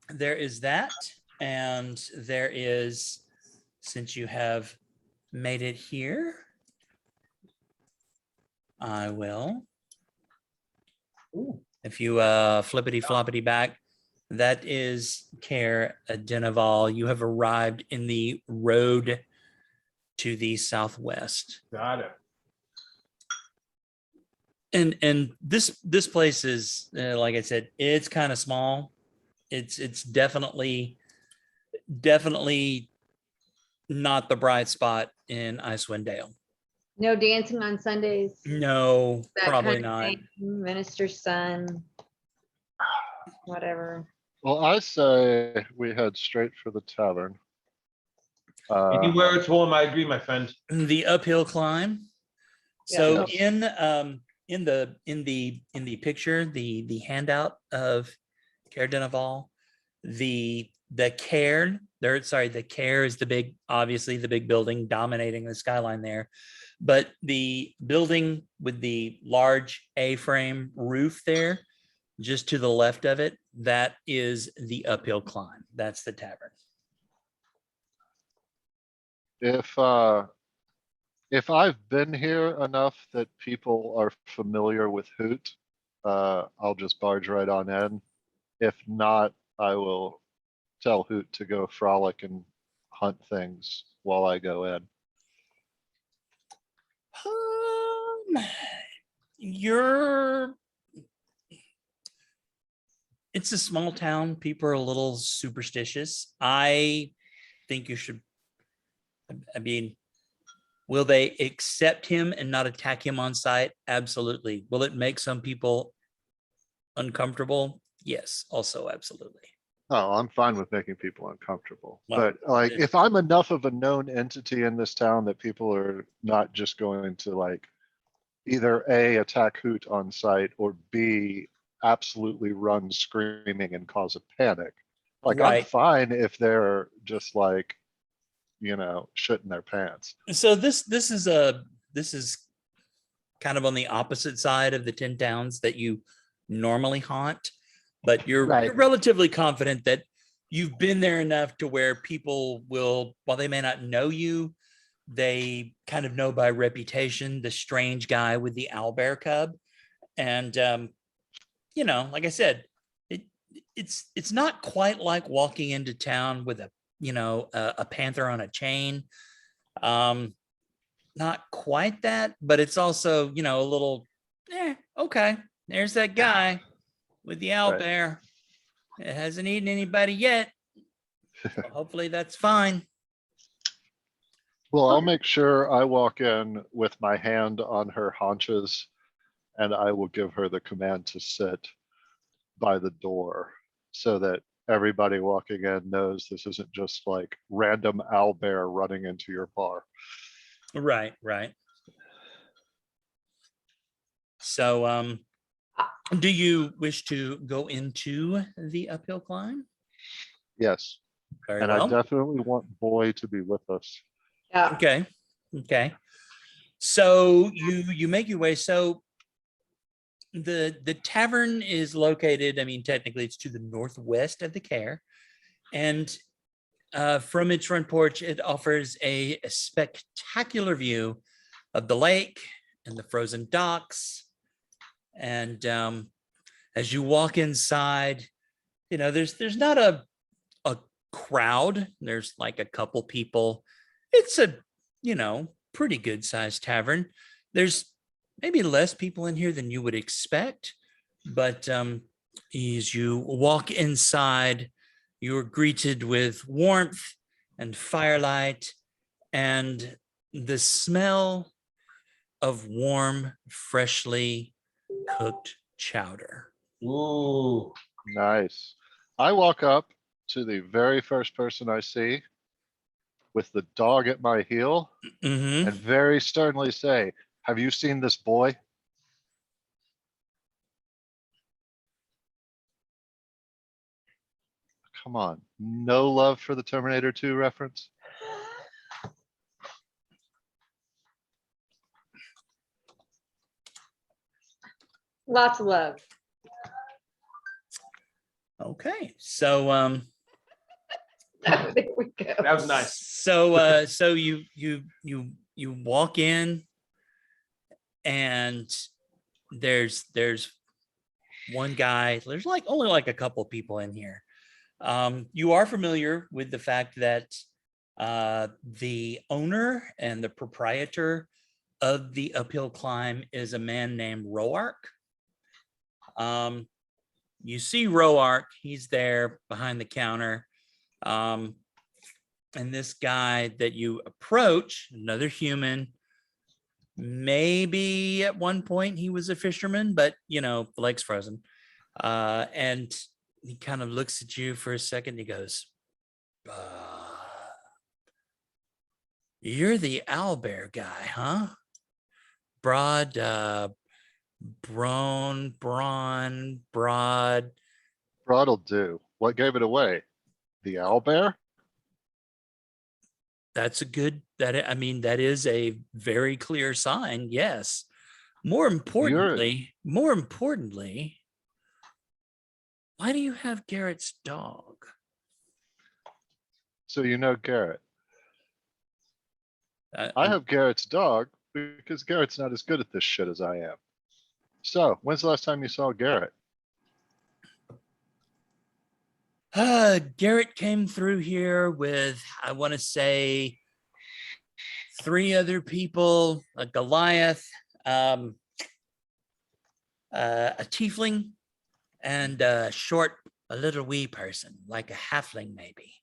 there is that. And there is, since you have made it here, I will. Ooh. If you flippity floppity back, that is Caer Dineval. You have arrived in the road to the southwest. Got it. And this place is like I said, it's kind of small. It's definitely not the bright spot in Icewind Dale. No dancing on Sundays. No, that probably kind of not. thing, Minister's son. Whatever. Well, I say we head straight for the tavern. Anywhere it's warm, I agree, my friend. The uphill climb. Yeah. So Yes. in the picture, the handout of Care Denival, the Cairn there, sorry, the Care is the big, obviously the big building dominating the skyline there, but the building with the large A-frame roof there, just to the left of it, that is the uphill climb. That's the tavern. If I've been here enough that people are familiar with Hoot, I'll just barge right on in. If not, I will tell Hoot to go frolic and hunt things while I go in. You're It's a small town. People are a little superstitious. I think you should, I mean, will they accept him and not attack him on sight? Absolutely. Will it make some people uncomfortable? Yes, also absolutely. Oh, I'm fine with making people uncomfortable. Well, But like, it- if I'm enough of a known entity in this town that people are not just going to like either A, attack Hoot on sight, or B, absolutely run screaming and cause a panic. Like, I'm Right. fine if they're just like, shitting their pants. So this is kind of on the opposite side of the 10 towns that you normally haunt, but you're Right. relatively confident that you've been there enough to where people will, while they may not know you, they kind of know by reputation the strange guy with the owlbear cub. And like I said, it's not quite like walking into town with a panther on a chain. Not quite that, but it's also, a little, okay, there's that guy with the owl Right. bear. It hasn't eaten anybody yet. So hopefully that's fine. Well, I'll make sure I walk in with my hand on her haunches, and I will give her the command to sit by the door so that everybody walking in knows this isn't just like random owlbear running into your bar. Right. So, do you wish to go into the uphill climb? Yes, Very and I well. definitely want Boy to be with us. Yeah. Okay. So you make your way. So the tavern is located, I mean, technically it's to the northwest of the Care. And from its front porch, it offers a spectacular view of the lake and the frozen docks. And as you walk inside, there's not a crowd. There's like a couple people. It's a pretty good sized tavern. There's maybe less people in here than you would expect, but as you walk inside, you're greeted with warmth and firelight and the smell of warm, freshly cooked chowder. Ooh. Nice. I walk up to the very first person I see with the dog at my heel Mm-hmm. and very sternly say, "Have you seen this boy?" Come on, no love for the Terminator 2 reference? Lots of love. Okay, so There we go. That was nice. so you walk in, and there's one guy. There's only like a couple people in here. You are familiar with the fact that the owner and the proprietor of the uphill climb is a man named Roark. You see Roark, he's there behind the counter. And this guy that you approach, another human, maybe at one point he was a fisherman, but the leg's frozen. And he kind of looks at you for a second. He goes, "You're the owlbear guy, huh? Broad Brawn, Broad. Broad'll do. What gave it away? The owlbear? That's a good, I mean, that is a very clear sign. Yes. More importantly, why do you have Garrett's dog? So you know Garrett. I I'm- have Garrett's dog because Garrett's not as good at this shit as I am. So, when's the last time you saw Garrett? Garrett came through here with, I want to say, 3 other people, a Goliath, a tiefling, and a little wee person, like a halfling maybe.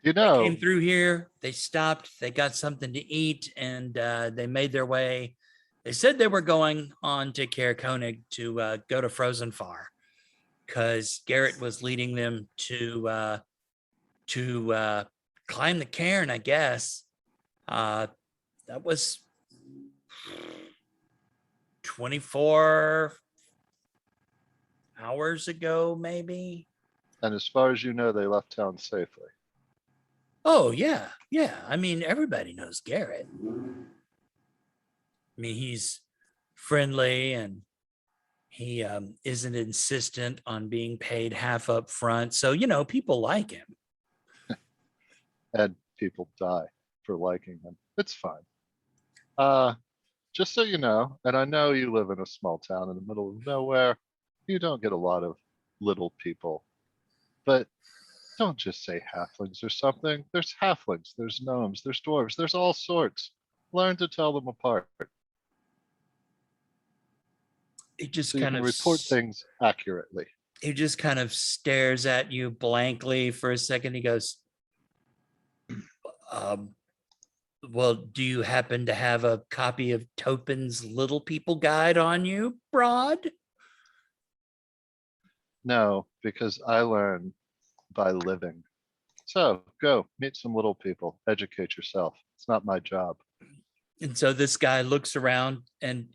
You They know, came through here, they stopped, they got something to eat, and they made their way. They said they were going on to Caer Koenig to go to Frozen Far because Garrett was leading them to climb the cairn, I guess. That was 24 hours ago, maybe. and as far as you know, they left town safely. Oh, yeah. Yeah. I mean, everybody knows Garrett. I mean, he's friendly and he isn't insistent on being paid half up front. So, people like him. And people die for liking him. It's fine. Just so you know, and I know you live in a small town in the middle of nowhere, you don't get a lot of little people. But don't just say halflings or something. There's halflings, there's gnomes, there's dwarves, there's all sorts. Learn to tell them apart. He just So you kind can of report things accurately. he just kind of stares at you blankly for a second. He goes, well, do you happen to have a copy of Topin's Little People Guide on you, Broad? No, because I learn by living. So go meet some little people, educate yourself. It's not my job. And so this guy looks around and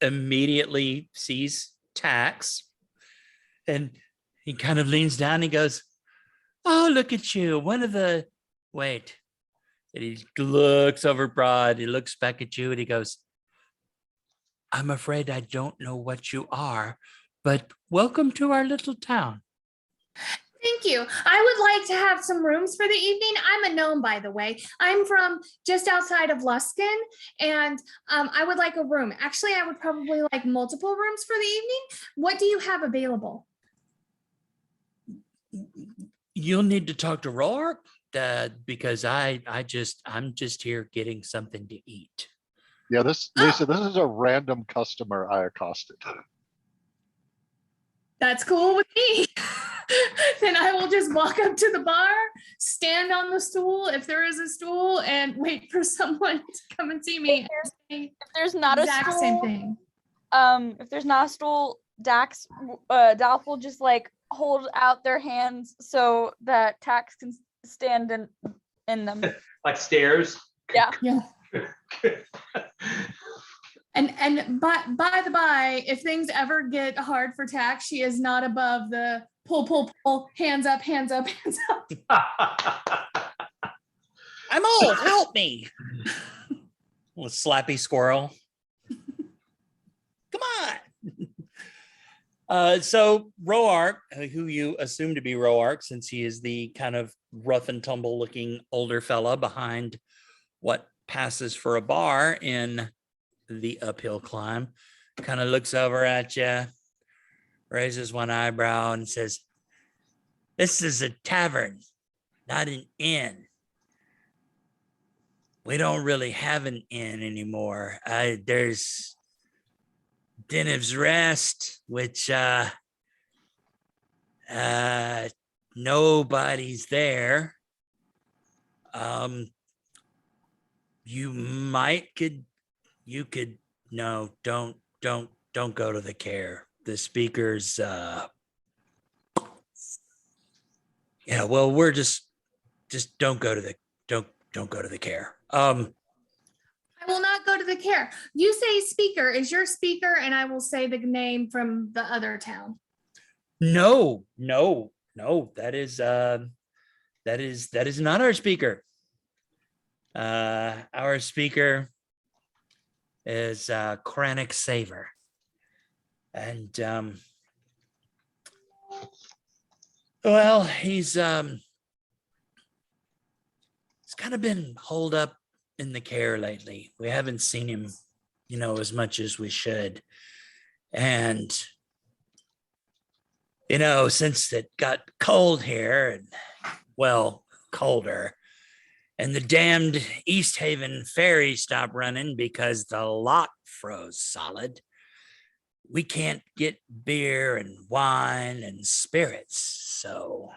immediately sees Tax, and he kind of leans down. And he goes, "Oh, look at you! Wait." And he looks over Broad. He looks back at you, and he goes, "I'm afraid I don't know what you are, but welcome to our little town." Thank you. I would like to have some rooms for the evening. I'm a gnome, by the way. I'm from just outside of Luskin, and I would like a room. Actually, I would probably like multiple rooms for the evening. What do you have available? You'll need to talk to Rourke, because I'm just here getting something to eat. Yeah, Lisa, this is a random customer I accosted. That's cool with me. Then I will just walk up to the bar, stand on the stool if there is a stool, and wait for someone to come and see me. If there's not a Exact stool, same thing. if there's not a stool, Dax, Dolph will just like hold out their hands so that Tax can stand in them. Like stairs. Yeah. Yeah. And by the by, if things ever get hard for Tax, she is not above the pull, hands up, hands up, hands up. I'm old. Help me. Little slappy squirrel. Come on. So Roark, who you assume to be Roark, since he is the kind of rough and tumble looking older fella behind what passes for a bar in the uphill climb, kind of looks over at you, raises one eyebrow and says, "This is a tavern, not an inn. We don't really have an inn anymore. There's Denev's Rest, which nobody's there. You could no, don't go to the care. The speakers yeah, well, we're just don't go to the care. I I will not go to the care. You say speaker is your speaker, and I will say the name from the other town. No, that is not our speaker. Our speaker is Kranich Saver. And well, he's kind of been holed up in the care lately. We haven't seen him, as much as we should. And since it got cold here, and well, colder, and the damned East Haven ferry stopped running because the lock froze solid, we can't get beer and wine and spirits. So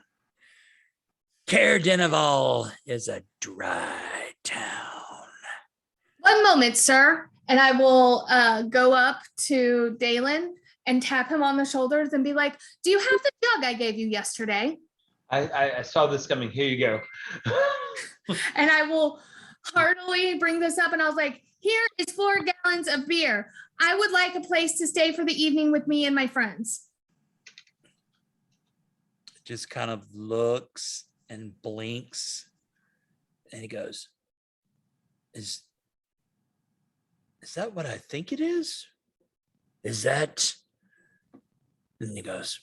Care Denival is a dry town. One moment, sir. And I will go up to Dalen and tap him on the shoulders and be like, do you have the jug I gave you yesterday? I saw this coming. Here you go. And I will heartily bring this up. And I was like, here is 4 gallons of beer. I would like a place to stay for the evening with me and my friends. Just kind of looks and blinks, and he goes, is that what I think it is? Is that? And he goes,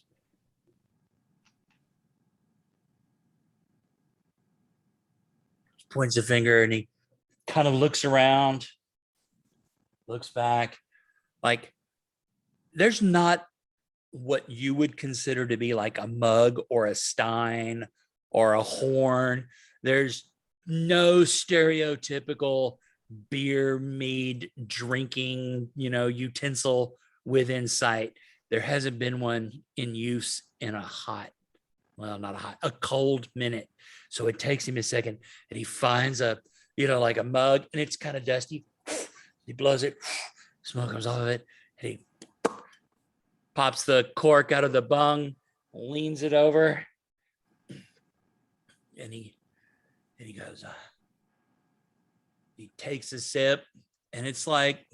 points a finger, and he kind of looks around, looks back. Like, there's not what you would consider to be like a mug or a stein or a horn. There's no stereotypical beer, mead, drinking, utensil within sight. There hasn't been one in use in a cold minute. So it takes him a second, and he finds like a mug, and it's kind of dusty. He blows it, smoke comes off of it, and he pops the cork out of the bung, leans it over, and he goes, he takes a sip, and it's like,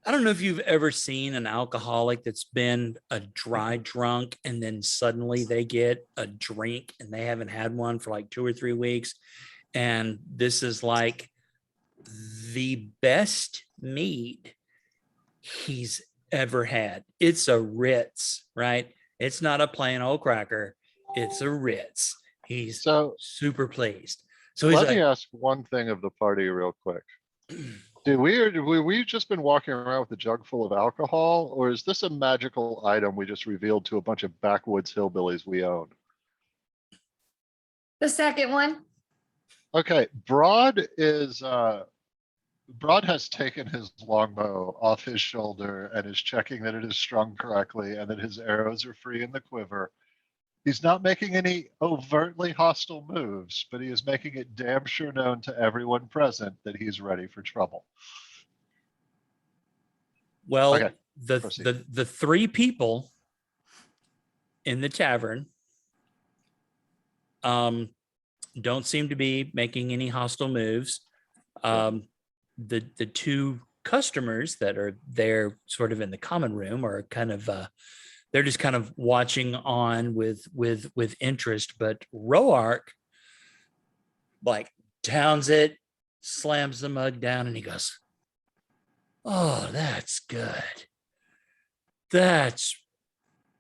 I don't know if you've ever seen an alcoholic that's been a dry drunk and then suddenly they get a drink and they haven't had one for like 2 or 3 weeks. And this is like the best mead he's ever had. It's a Ritz, right? It's not a plain old cracker. It's a Ritz. He's super pleased. So he's let like, me ask one thing of the party real quick. Did we just been walking around with a jug full of alcohol, or is this a magical item we just revealed to a bunch of backwoods hillbillies we own? The second one. Okay, Broad has taken his longbow off his shoulder and is checking that it is strung correctly and that his arrows are free in the quiver. He's not making any overtly hostile moves, but he is making it damn sure known to everyone present that he's ready for trouble. well, Okay, the 3 people in the tavern don't seem to be making any hostile moves. The 2 customers that are there sort of in the common room are kind of they're just kind of watching on with interest, but Roark like downs it, slams the mug down, and he goes, oh, that's good. That's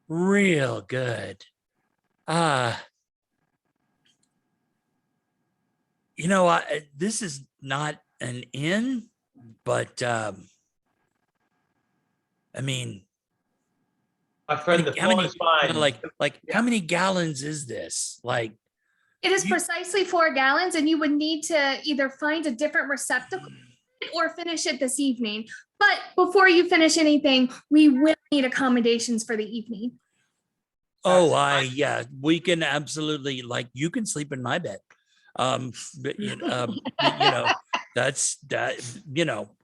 real good. This is not an inn, but I mean, My friend, the how floor many, is fine. like how many gallons is this? Like, It is You- precisely 4 gallons, and you would need to either find a different receptacle or finish it this evening. But before you finish anything, we will need accommodations for the evening. oh, yeah, we can absolutely, like, you can sleep in my bed. But that's that,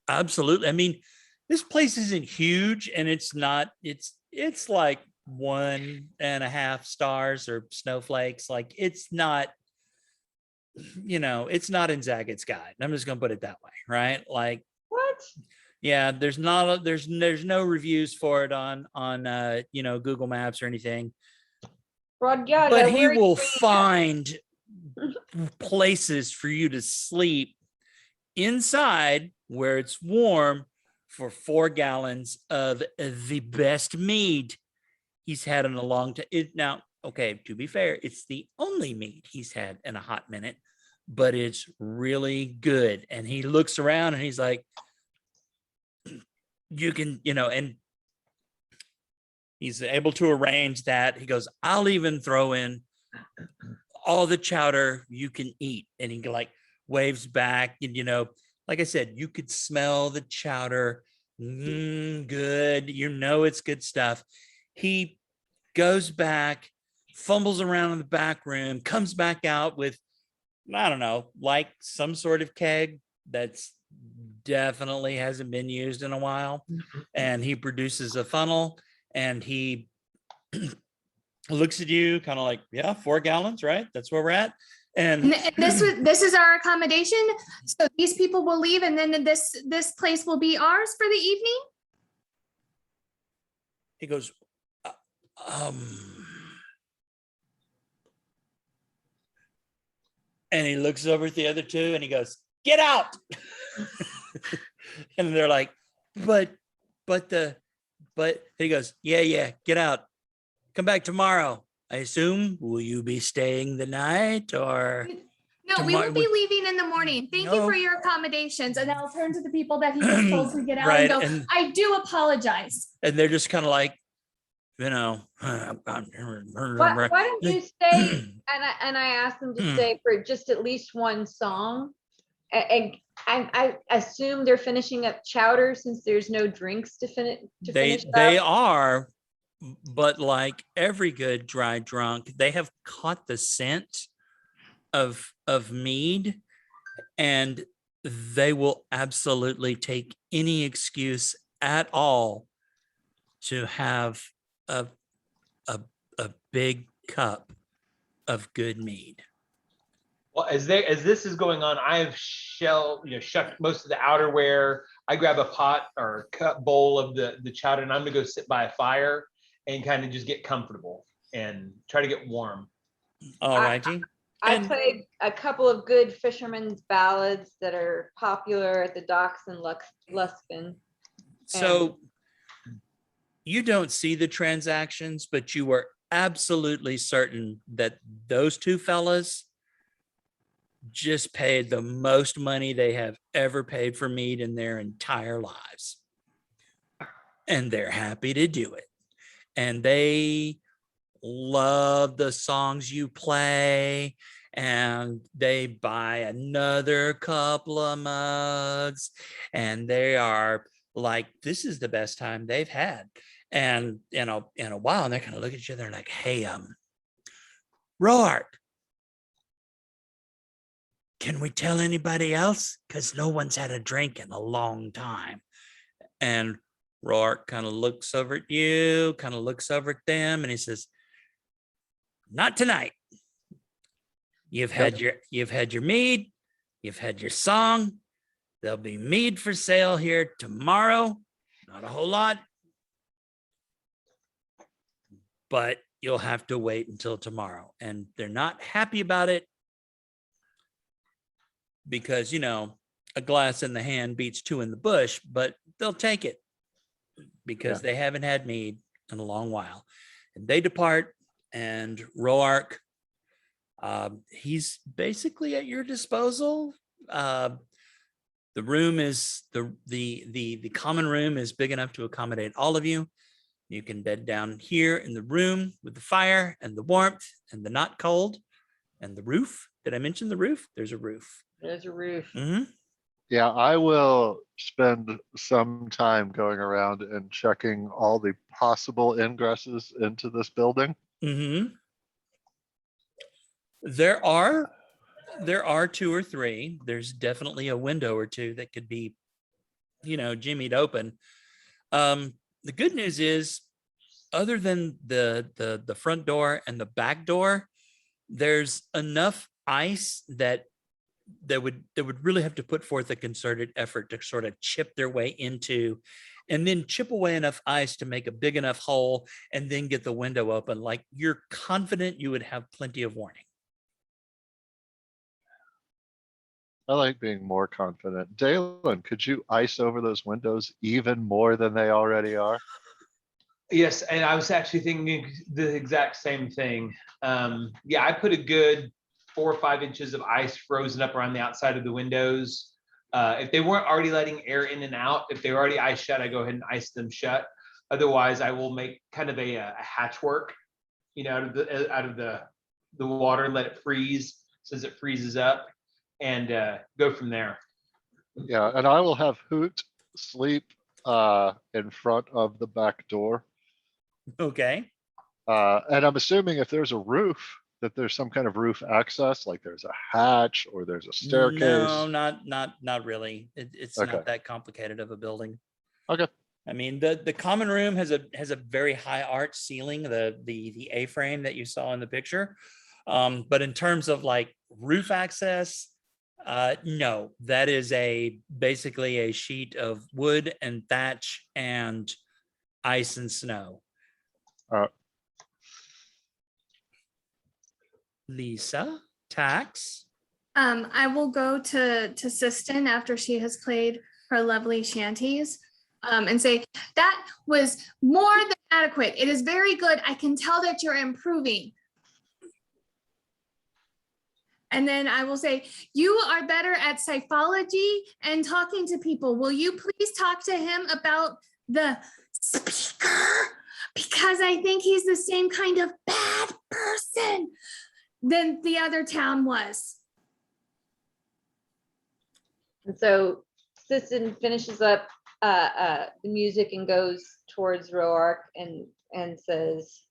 absolutely. I mean, this place isn't huge, and it's like 1.5 stars or snowflakes. Like, it's not it's not in Zagat's guide. I'm just gonna put it that way, right? Like, What? yeah, there's not there's no reviews for it on Google Maps or anything. Rudyard, But now he where are you will staying find places for you to sleep inside where it's warm for 4 gallons of the best mead he's had in a long time. Now, okay, to be fair, it's the only mead he's had in a hot minute, but it's really good. And he looks around and he's like, you can, and he's able to arrange that. He goes, I'll even throw in all the chowder you can eat. And he like waves back, and like I said, you could smell the chowder. Good. It's good stuff. He goes back, fumbles around in the back room, comes back out with, I don't know, like some sort of keg that's definitely hasn't been used in a while. And he produces a funnel, and he looks at you kind of like, yeah, 4 gallons, right? That's where we're at. And And this is our accommodation. So these people will leave, and then this place will be ours for the evening. he goes, and he looks over at the other two and he goes, get out. And they're like, but he goes, yeah, get out. Come back tomorrow. I assume, will you be staying the night or? No, we Tomorrow- will be leaving in the morning. Thank you No. for your accommodations. And I'll turn to the people that he just told to get out Right, and go, and- I do apologize. And they're just kind of like, Why don't you stay? And I asked them to stay for just at least one song. And I assume they're finishing up chowder since there's no drinks to finish. they are, but like every good dry drunk, they have caught the scent of mead, and they will absolutely take any excuse at all to have a big cup of good mead. Well, as this is going on, I've shucked most of the outerwear. I grab a pot or cup bowl of the chowder, and I'm gonna go sit by a fire and kind of just get comfortable and try to get warm. All righty. I And- played a couple of good fishermen's ballads that are popular at the docks in Luskin. So you don't see the transactions, but you are absolutely certain that those two fellas just paid the most money they have ever paid for meat in their entire lives. And they're happy to do it. And they love the songs you play, and they buy another couple of mugs, and they are like, this is the best time they've had. And in a while, and they're kind of look at each other and like, hey, Roark, can we tell anybody else? Because no one's had a drink in a long time. And Roark kind of looks over at you, kind of looks over at them, and he says, not tonight. You've had your mead, you've had your song. There'll be mead for sale here tomorrow. Not a whole lot, but you'll have to wait until tomorrow. And they're not happy about it because, a glass in the hand beats 2 in the bush, but they'll take it because they haven't had mead in a long while. And they depart, and Roark, he's basically at your disposal. The room is the common room is big enough to accommodate all of you. You can bed down here in the room with the fire and the warmth and the not cold and the roof. Did I mention the roof? There's a roof. There's a roof. Mhm. Yeah, I will spend some time going around and checking all the possible ingresses into this building. Mhm. There are 2 or 3. There's definitely a window or 2 that could be, jimmied open. The good news is, other than the front door and the back door, there's enough ice that would really have to put forth a concerted effort to sort of chip their way into, and then chip away enough ice to make a big enough hole, and then get the window open. Like, you're confident you would have plenty of warning. I like being more confident. Dalen, could you ice over those windows even more than they already are? Yes, and I was actually thinking the exact same thing. Yeah, I put a good 4 or 5 inches of ice frozen up around the outside of the windows. If they weren't already letting air in and out, if they were already ice shut, I go ahead and ice them shut. Otherwise, I will make kind of a hatch work, out of the water, let it freeze, since it freezes up, and go from there. Yeah, and I will have Hoot sleep in front of the back door. Okay. And I'm assuming if there's a roof, that there's some kind of roof access, like there's a hatch or there's a staircase. No, not really. It's Okay. not that complicated of a building. Okay. I mean, the common room has a very high arch ceiling, the A-frame that you saw in the picture. But in terms of like roof access, no, that is basically a sheet of wood and thatch and ice and snow. Lisa, Tax. I will go to Siston after she has played her lovely shanties, and say, that was more than adequate. It is very good. I can tell that you're improving. And then I will say, you are better at psychology and talking to people. Will you please talk to him about the speaker? Because I think he's the same kind of bad person than the other town was. And so Sisson finishes up the music and goes towards Roark and says,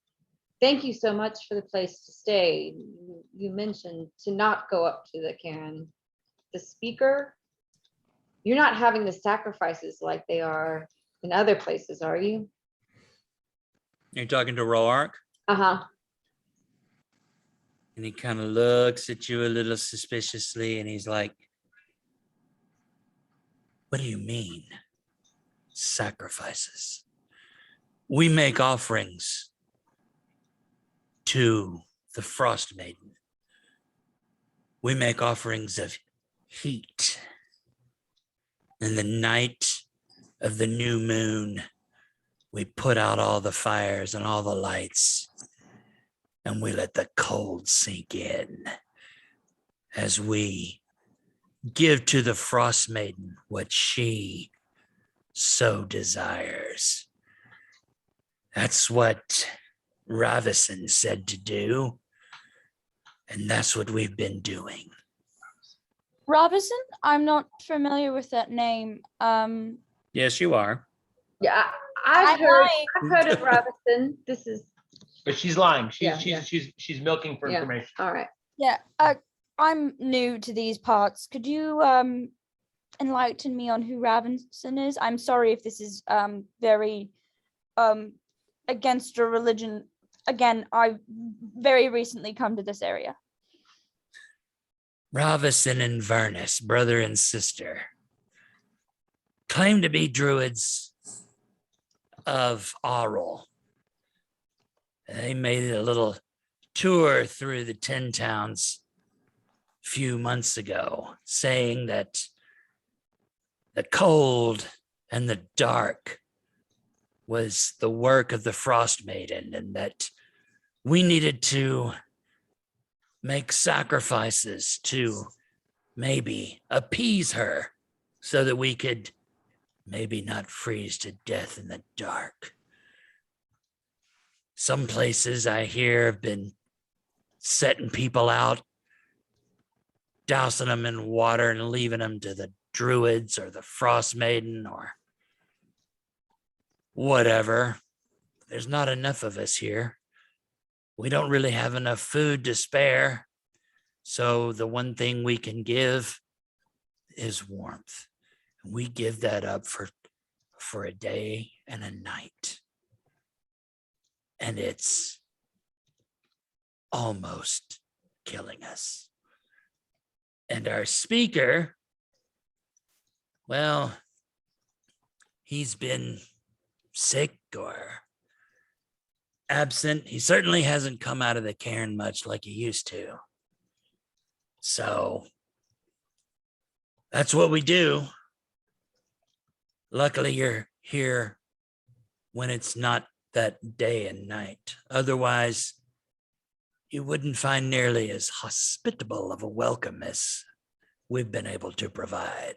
"Thank you so much for the place to stay. You mentioned to not go up to the cairn. The speaker, you're not having the sacrifices like they are in other places, are you?" You're talking to Roark, Uh-huh. and he kind of looks at you a little suspiciously, and he's like, "What do you mean, sacrifices? We make offerings to the Frost Maiden. We make offerings of heat. In the night of the new moon, we put out all the fires and all the lights, and we let the cold sink in as we give to the Frost Maiden what she so desires. That's what Ravison said to do, and that's what we've been doing." Robinson? I'm not familiar with that name. Yes, you are. Yeah, I've I heard of Robinson. This is But she's lying. Yeah, She's milking for Yeah. information. all right. Yeah, I'm new to these parts. Could you enlighten me on who Ravenson is? I'm sorry if this is very against your religion. Again, I've very recently come to this area. Ravison and Vernus, brother and sister, claim to be druids of Aurel. They made a little tour through the 10 towns a few months ago, saying that the cold and the dark was the work of the Frost Maiden, and that we needed to make sacrifices to maybe appease her so that we could maybe not freeze to death in the dark. Some places I hear have been setting people out, dousing them in water and leaving them to the druids or the Frost Maiden or whatever. There's not enough of us here. We don't really have enough food to spare. So the one thing we can give is warmth. And we give that up for a day and a night. And it's almost killing us. And And our speaker, well, he's been sick or absent. He certainly hasn't come out of the cairn much like he used to. So that's what we do. Luckily, you're here when it's not that day and night. Otherwise, you wouldn't find nearly as hospitable of a welcome as we've been able to provide.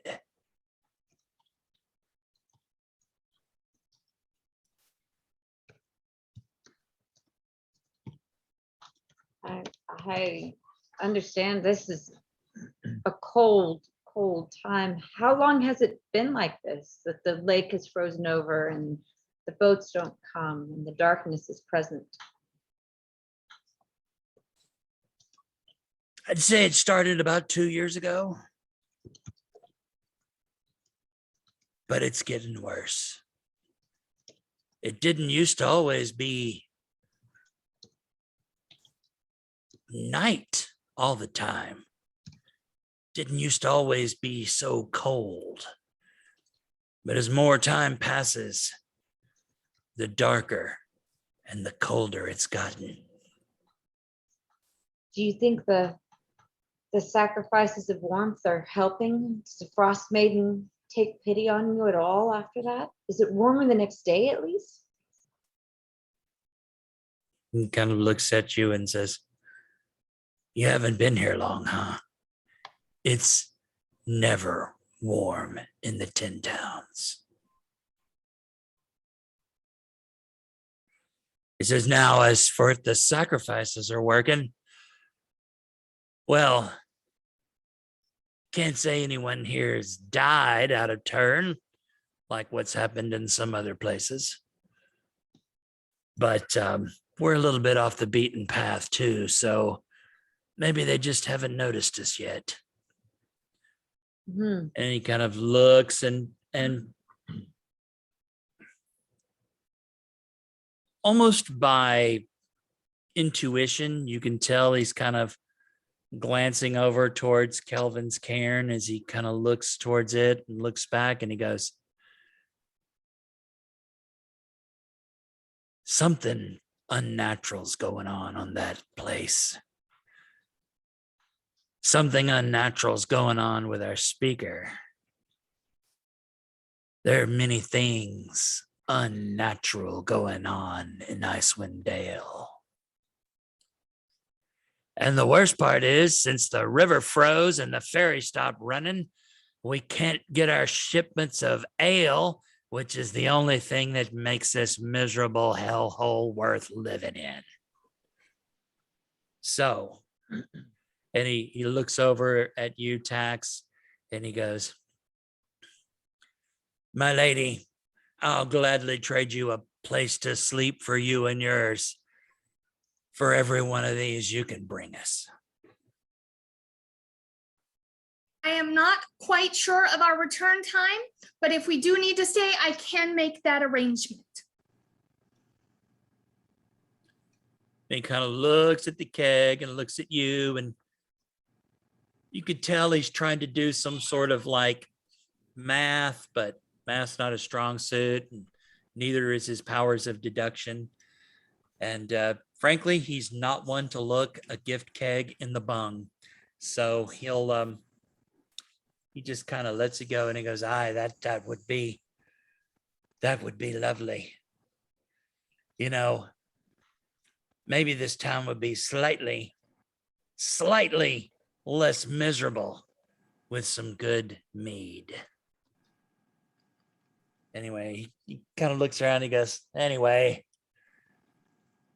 I understand this is a cold time. How long has it been like this, that the lake is frozen over and the boats don't come and the darkness is present? I'd say it started about 2 years ago, but it's getting worse. It didn't used to always be night all the time. Didn't used to always be so cold. But as more time passes, the darker and the colder it's gotten. Do you think the sacrifices of warmth are helping? Does the frost maiden take pity on you at all after that? Is it warmer the next day at least? He kind of looks at you and says, "You haven't been here long, huh? It's never warm in the 10 towns." He says, "Now, as for the sacrifices are working, well, can't say anyone here has died out of turn, like what's happened in some other places. But we're a little bit off the beaten path too, so maybe they just haven't noticed us yet." Hmm. And he kind of looks and almost by intuition, you can tell he's kind of glancing over towards Kelvin's cairn as he kind of looks towards it and looks back, and he goes, "Something unnatural's going on that place. Something unnatural's going on with our speaker. There are many things unnatural going on in Icewind Dale. And the worst part is, since the river froze and the ferry stopped running, we can't get our shipments of ale, which is the only thing that makes this miserable hellhole worth living in." So, and he looks over at you, Tax, and he goes, "My lady, I'll gladly trade you a place to sleep for you and yours for every one of these you can bring us." I am not quite sure of our return time, but if we do need to stay, I can make that arrangement. And he kind of looks at the keg and looks at you, and you could tell he's trying to do some sort of like math, but math's not a strong suit, and neither is his powers of deduction. And frankly, he's not one to look a gift keg in the bung. So he just kind of lets it go, and he goes, "Aye, that would be lovely. You know, maybe this town would be slightly less miserable with some good mead." Anyway, he kind of looks around, he goes, "Anyway,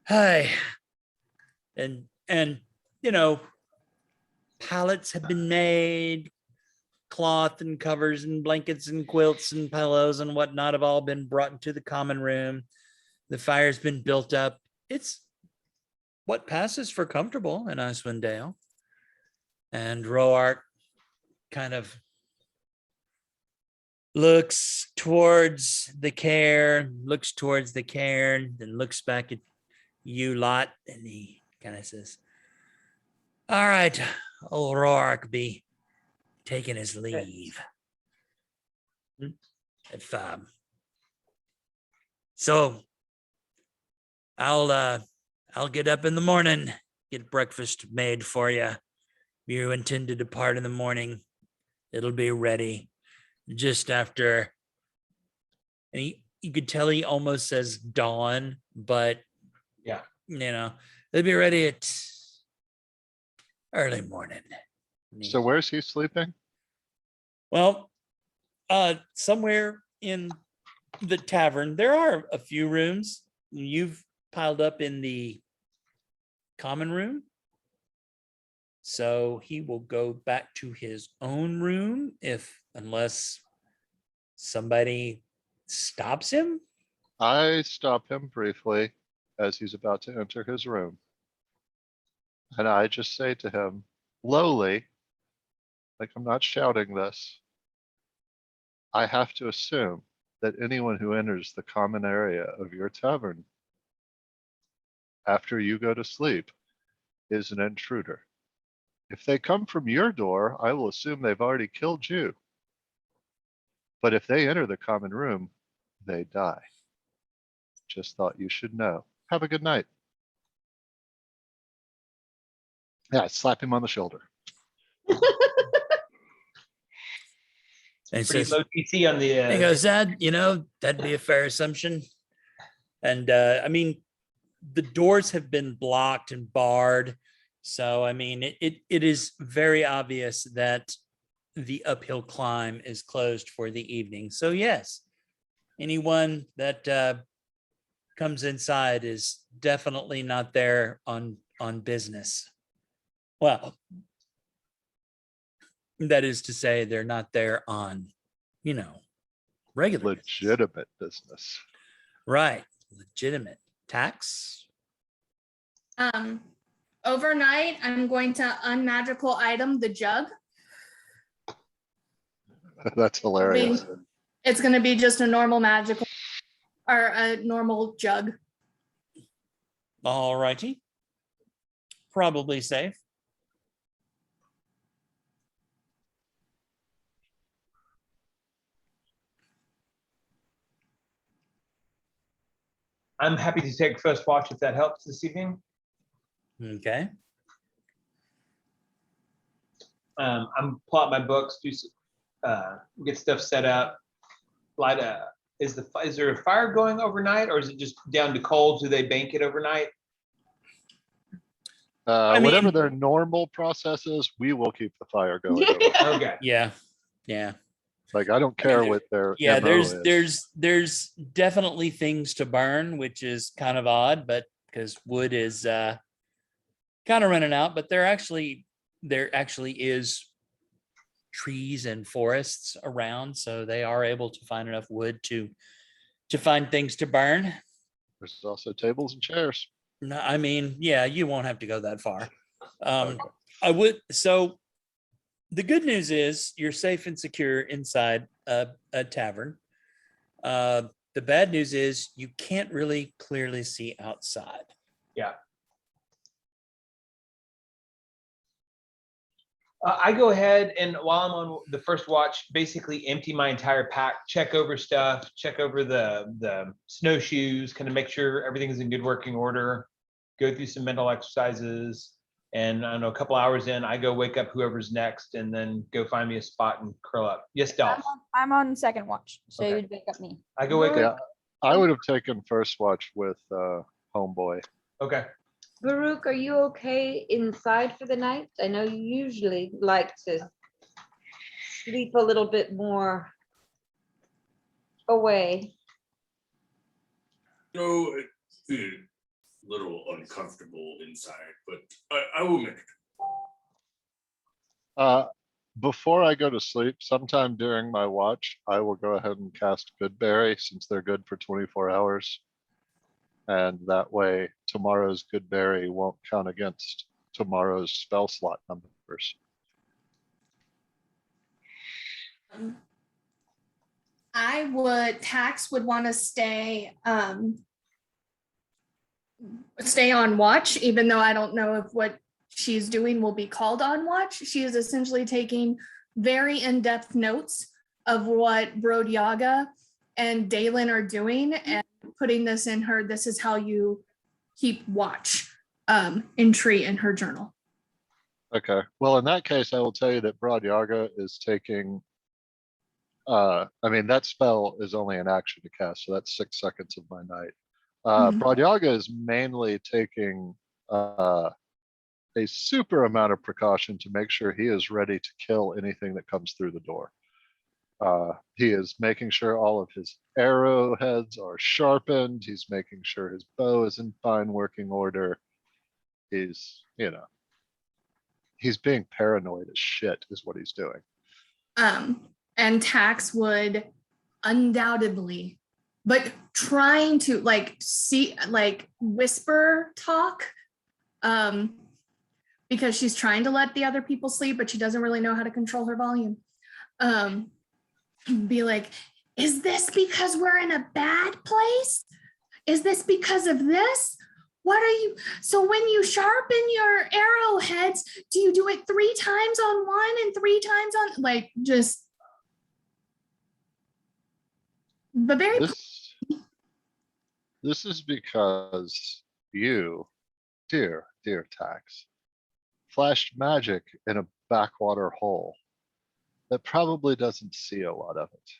hi." And you know, pallets have been made, cloth and covers and blankets and quilts and pillows and whatnot have all been brought into the common room. The fire's been built up. It's what passes for comfortable in Icewind Dale. And Roark kind of looks towards the cairn, then looks back at you lot, and he kind of says, "All right, old Roark, be taking his leave. If so, I'll get up in the morning, get breakfast made for you. You intend to depart in the morning. It'll be ready just after. And you could tell he almost says dawn, but Yeah. It'll be ready at early morning. So where's he sleeping? Well, somewhere in the tavern, there are a few rooms. You've piled up in the common room. So he will go back to his own room unless somebody stops him. I stop him briefly as he's about to enter his room. And I just say to him, lowly, like I'm not shouting this, I have to assume that anyone who enters the common area of your tavern after you go to sleep is an intruder. If they come from your door, I will assume they've already killed you. But if they enter the common room, they die. Just thought you should know. Have a good night. Yeah, slap him on the shoulder. And Pretty says, low PC on the. he goes, that'd be a fair assumption. And I mean, the doors have been blocked and barred. So, I mean, it is very obvious that the uphill climb is closed for the evening. So, yes, anyone that comes inside is definitely not there on business. Well, that is to say, they're not there on, regular business. Legitimate business. Right. Legitimate tax. Overnight, I'm going to unmagical item the jug. That's hilarious. It's going to be just a normal magical or a normal jug. All righty. Probably safe. I'm happy to take first watch if that helps this evening. Okay. I'm pull out my books, get stuff set up. Is there a fire going overnight, or is it just down to cold? Do they bank it overnight? Whatever their normal process is, we will keep the fire going. Okay. Yeah. Like I don't care what their Yeah, MO is. there's definitely things to burn, which is kind of odd, but because wood is kind of running out, but there actually is trees and forests around, so they are able to find enough wood to find things to burn. There's also tables and chairs. No, I mean, yeah, you won't have to go that far. Okay. I would. So the good news is you're safe and secure inside a tavern. The bad news is you can't really clearly see outside. Yeah. I go ahead and while I'm on the first watch, basically empty my entire pack, check over stuff, check over the snowshoes, kind of make sure everything is in good working order, go through some mental exercises. And I don't know, a couple hours in, I go wake up whoever's next and then go find me a spot and curl up. Yes, Dolph. I'm on second watch, so Okay. you'd wake up me. I go wake up. I would have taken first watch with Homeboy. Okay. Varuuk, are you okay inside for the night? I know you usually like to sleep a little bit more away. No, it's a little uncomfortable inside, but I will make it. Before I go to sleep, sometime during my watch, I will go ahead and cast Goodberry since they're good for 24 hours. And that way, tomorrow's Goodberry won't count against tomorrow's spell slot numbers. Tax would want to stay on watch, even though I don't know if what she's doing will be called on watch. She is essentially taking very in-depth notes of what Brodyaga and Dalen are doing and putting this in her. This is how you keep watch entry in her journal. Okay, well, in that case, I will tell you that Broad Yaga is taking, I mean, that spell is only an action to cast, so that's 6 seconds of my night. Broad Yaga is mainly taking a super amount of precaution to make sure he is ready to kill anything that comes through the door. He is making sure all of his arrowheads are sharpened. He's making sure his bow is in fine working order. He's, you know, he's being paranoid as shit is what he's doing. And Tax would undoubtedly, but trying to whisper talk, because she's trying to let the other people sleep, but she doesn't really know how to control her volume. Be like, is this because we're in a bad place? Is this because of this? What are you? So when you sharpen your arrowheads, do you do it 3 times on one and 3 times on just? But very. This is because you, dear Tax, flashed magic in a backwater hole that probably doesn't see a lot of it.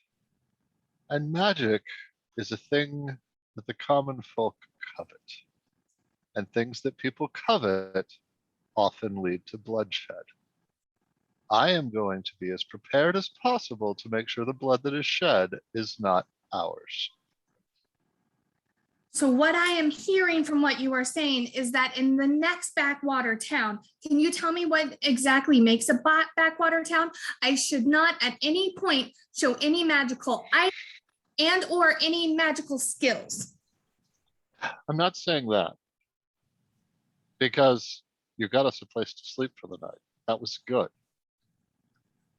And magic is a thing that the common folk covet. And things that people covet often lead to bloodshed. I am going to be as prepared as possible to make sure the blood that is shed is not ours. So what I am hearing from what you are saying is that in the next backwater town, can you tell me what exactly makes a backwater town? I should not at any point show any magical items and or any magical skills. I'm not saying that, because you got us a place to sleep for the night. That was good.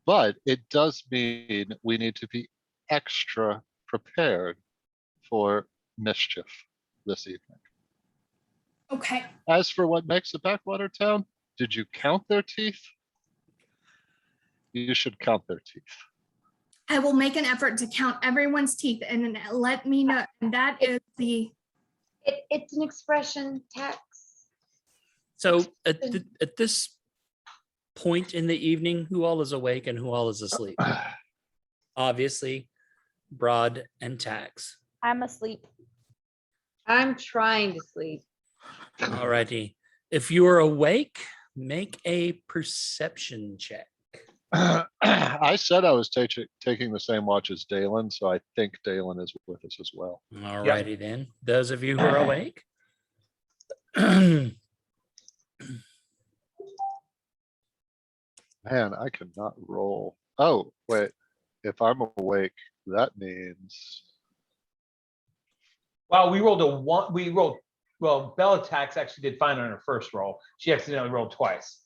But it does mean we need to be extra prepared for mischief this evening. Okay. As for what makes a backwater town, did you count their teeth? You should count their teeth. I will make an effort to count everyone's teeth and let me know. And that is the. It's an expression, Tax. So at this point in the evening, who all is awake and who all is asleep? Obviously, Broad and Tax. I'm asleep. I'm trying to sleep. Alrighty. If you are awake, make a perception check. I said I was taking the same watch as Dalen, so I think Dalen is with us as well. Alrighty then. Those of you who are awake. Man, I cannot roll. Oh, wait. If I'm awake, that means. Wow, we rolled a 1. Well, Bella Tax actually did fine on her first roll. She accidentally rolled twice.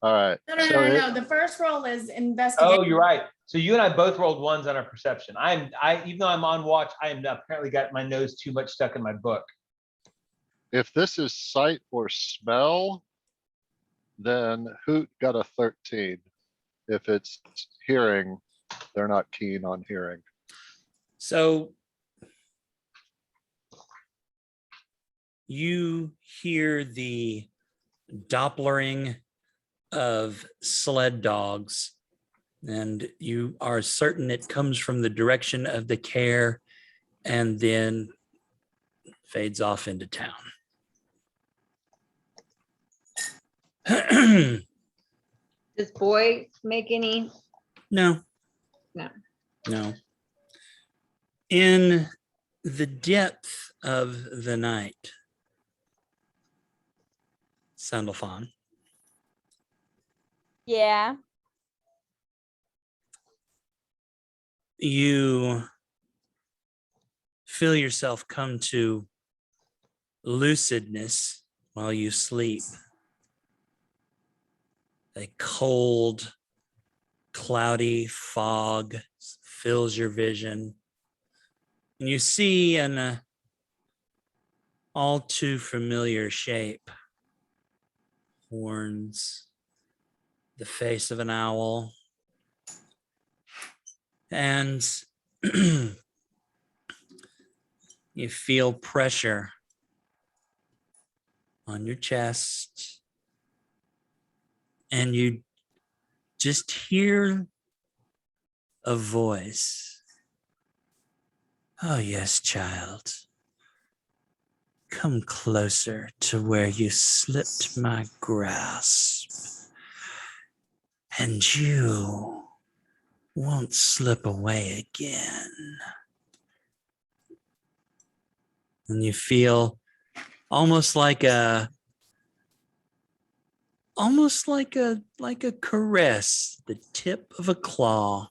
All right. No. The first roll is investigation. Oh, you're right. So you and I both rolled 1s on our perception. Even though I'm on watch, I am apparently got my nose too much stuck in my book. If this is sight or smell, then Hoot got a 13. If it's hearing, they're not keen on hearing. So you hear the Dopplering of sled dogs, and you are certain it comes from the direction of the care and then fades off into town. Does Boy make any? No. No. No. In the depth of the night, Sandalphon, Yeah. you feel yourself come to lucidness while you sleep. A cold, cloudy fog fills your vision. And you see an all too familiar shape. Horns, the face of an owl, and you feel pressure on your chest, and you just hear a voice. Oh, yes, child. Come closer to where you slipped my grasp, and you won't slip away again. And you feel almost like a caress, the tip of a claw,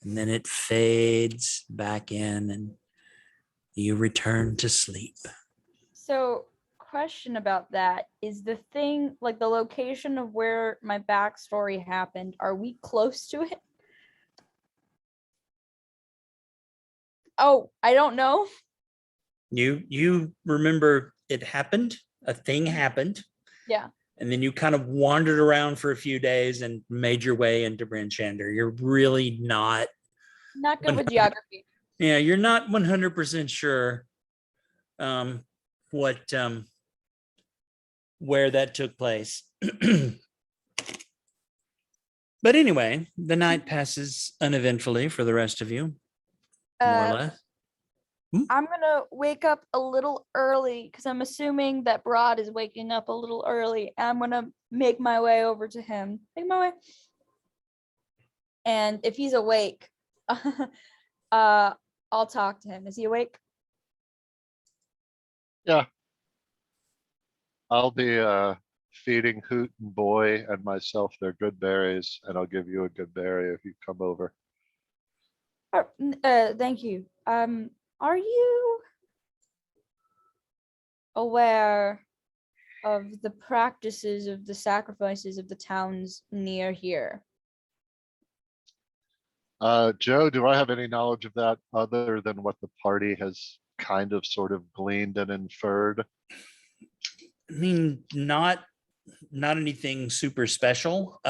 and then it fades back in and you return to sleep. So, question about that is the thing, like the location of where my backstory happened, are we close to it? Oh, I don't know. You remember it happened, a thing happened, Yeah. and then you kind of wandered around for a few days and made your way into Brinchander. You're really not Not good with geography. Yeah, you're not 100% sure what where that took place. But anyway, the night passes uneventfully for the rest of you, more or less. I'm gonna wake up a little early because I'm assuming that Broad is waking up a little early. And I'm gonna make my way over to him. Make my way. And if he's awake, I'll talk to him. Is he awake? Yeah. I'll be feeding Hoot and Boy and myself their good berries, and I'll give you a good berry if you come over. Thank you. Are you aware of the practices of the sacrifices of the towns near here? Joe, do I have any knowledge of that other than what the party has kind of sort of gleaned and inferred? I mean, not anything super special.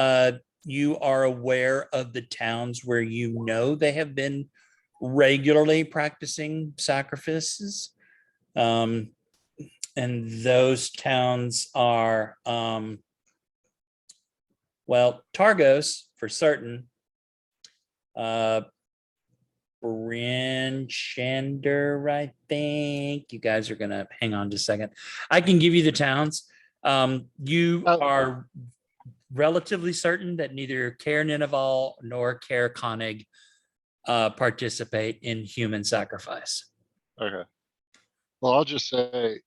You are aware of the towns where you know they have been regularly practicing sacrifices. And those towns are, well, Targos for certain, Brinchander, I think. You guys are gonna hang on just a second. I can give you the towns. You are relatively certain that neither Caer Nineveh nor Caer Konig participate in human sacrifice. Okay. Well, I'll just say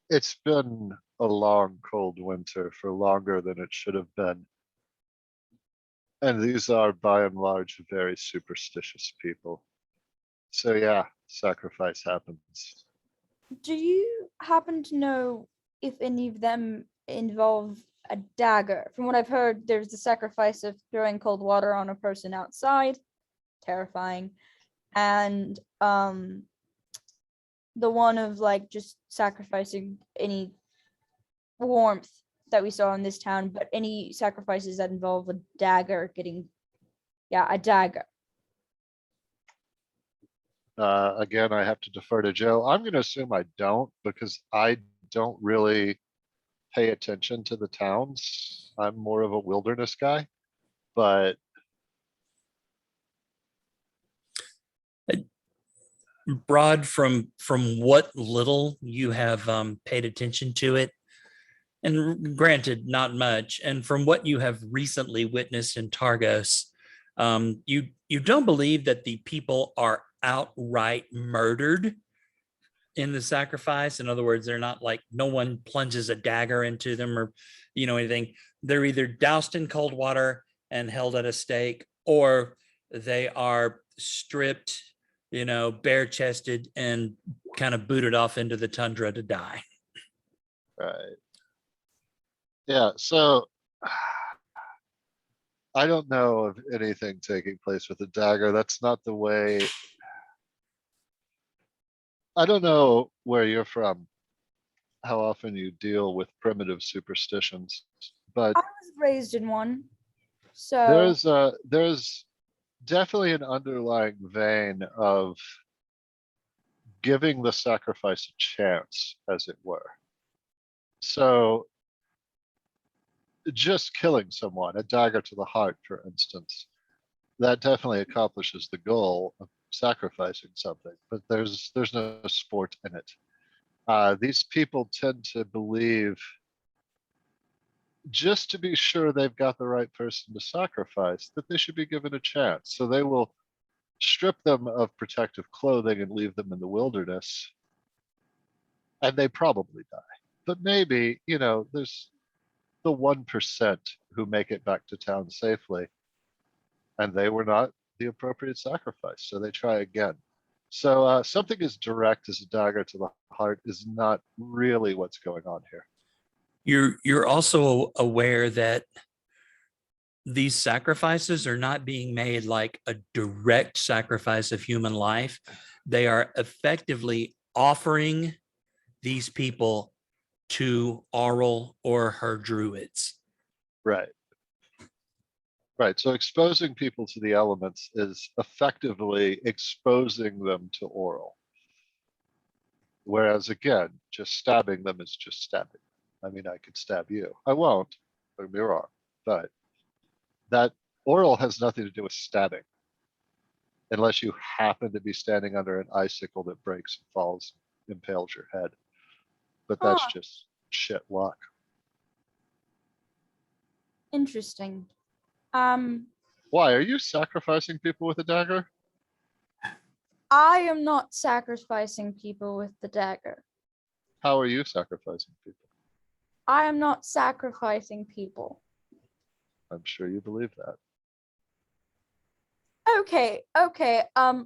it's been a long, cold winter for longer than it should have been. And these are, by and large, very superstitious people. So yeah, sacrifice happens. Do you happen to know if any of them involve a dagger? From what I've heard, there's the sacrifice of throwing cold water on a person outside, terrifying, and the one of like just sacrificing any warmth that we saw in this town, but any sacrifices that involve a dagger getting, a dagger. Again, I have to defer to Joe. I'm going to assume I don't, because I don't really pay attention to the towns. I'm more of a wilderness guy, but Broad, from what little you have paid attention to it, and granted, not much, and from what you have recently witnessed in Targos, you don't believe that the people are outright murdered in the sacrifice. In other words, they're not like, no one plunges a dagger into them or anything. They're either doused in cold water and held at a stake, or they are stripped, bare chested and kind of booted off into the tundra to die. right. Yeah, so I don't know of anything taking place with a dagger. That's not the way. I don't know where you're from, how often you deal with primitive superstitions, but I was raised in one. So There's definitely an underlying vein of giving the sacrifice a chance, as it were. So just killing someone, a dagger to the heart, for instance, that definitely accomplishes the goal of sacrificing something, but there's no sport in it. These people tend to believe, just to be sure they've got the right person to sacrifice, that they should be given a chance. So they will strip them of protective clothing and leave them in the wilderness, and they probably die. But maybe, there's the 1% who make it back to town safely, and they were not the appropriate sacrifice, so they try again. So something as direct as a dagger to the heart is not really what's going on here. You're also aware that these sacrifices are not being made like a direct sacrifice of human life. They are effectively offering these people to Auril or her druids. Right. Right. So exposing people to the elements is effectively exposing them to Auril. Whereas again, just stabbing them is just stabbing. I mean, I could stab you. I won't, don't get me wrong. But that Auril has nothing to do with stabbing. Unless you happen to be standing under an icicle that breaks and falls, impales your head. But that's just shit luck. interesting. Why are you sacrificing people with a dagger? I am not sacrificing people with the dagger. How are you sacrificing people? I am not sacrificing people. I'm sure you believe that. Okay,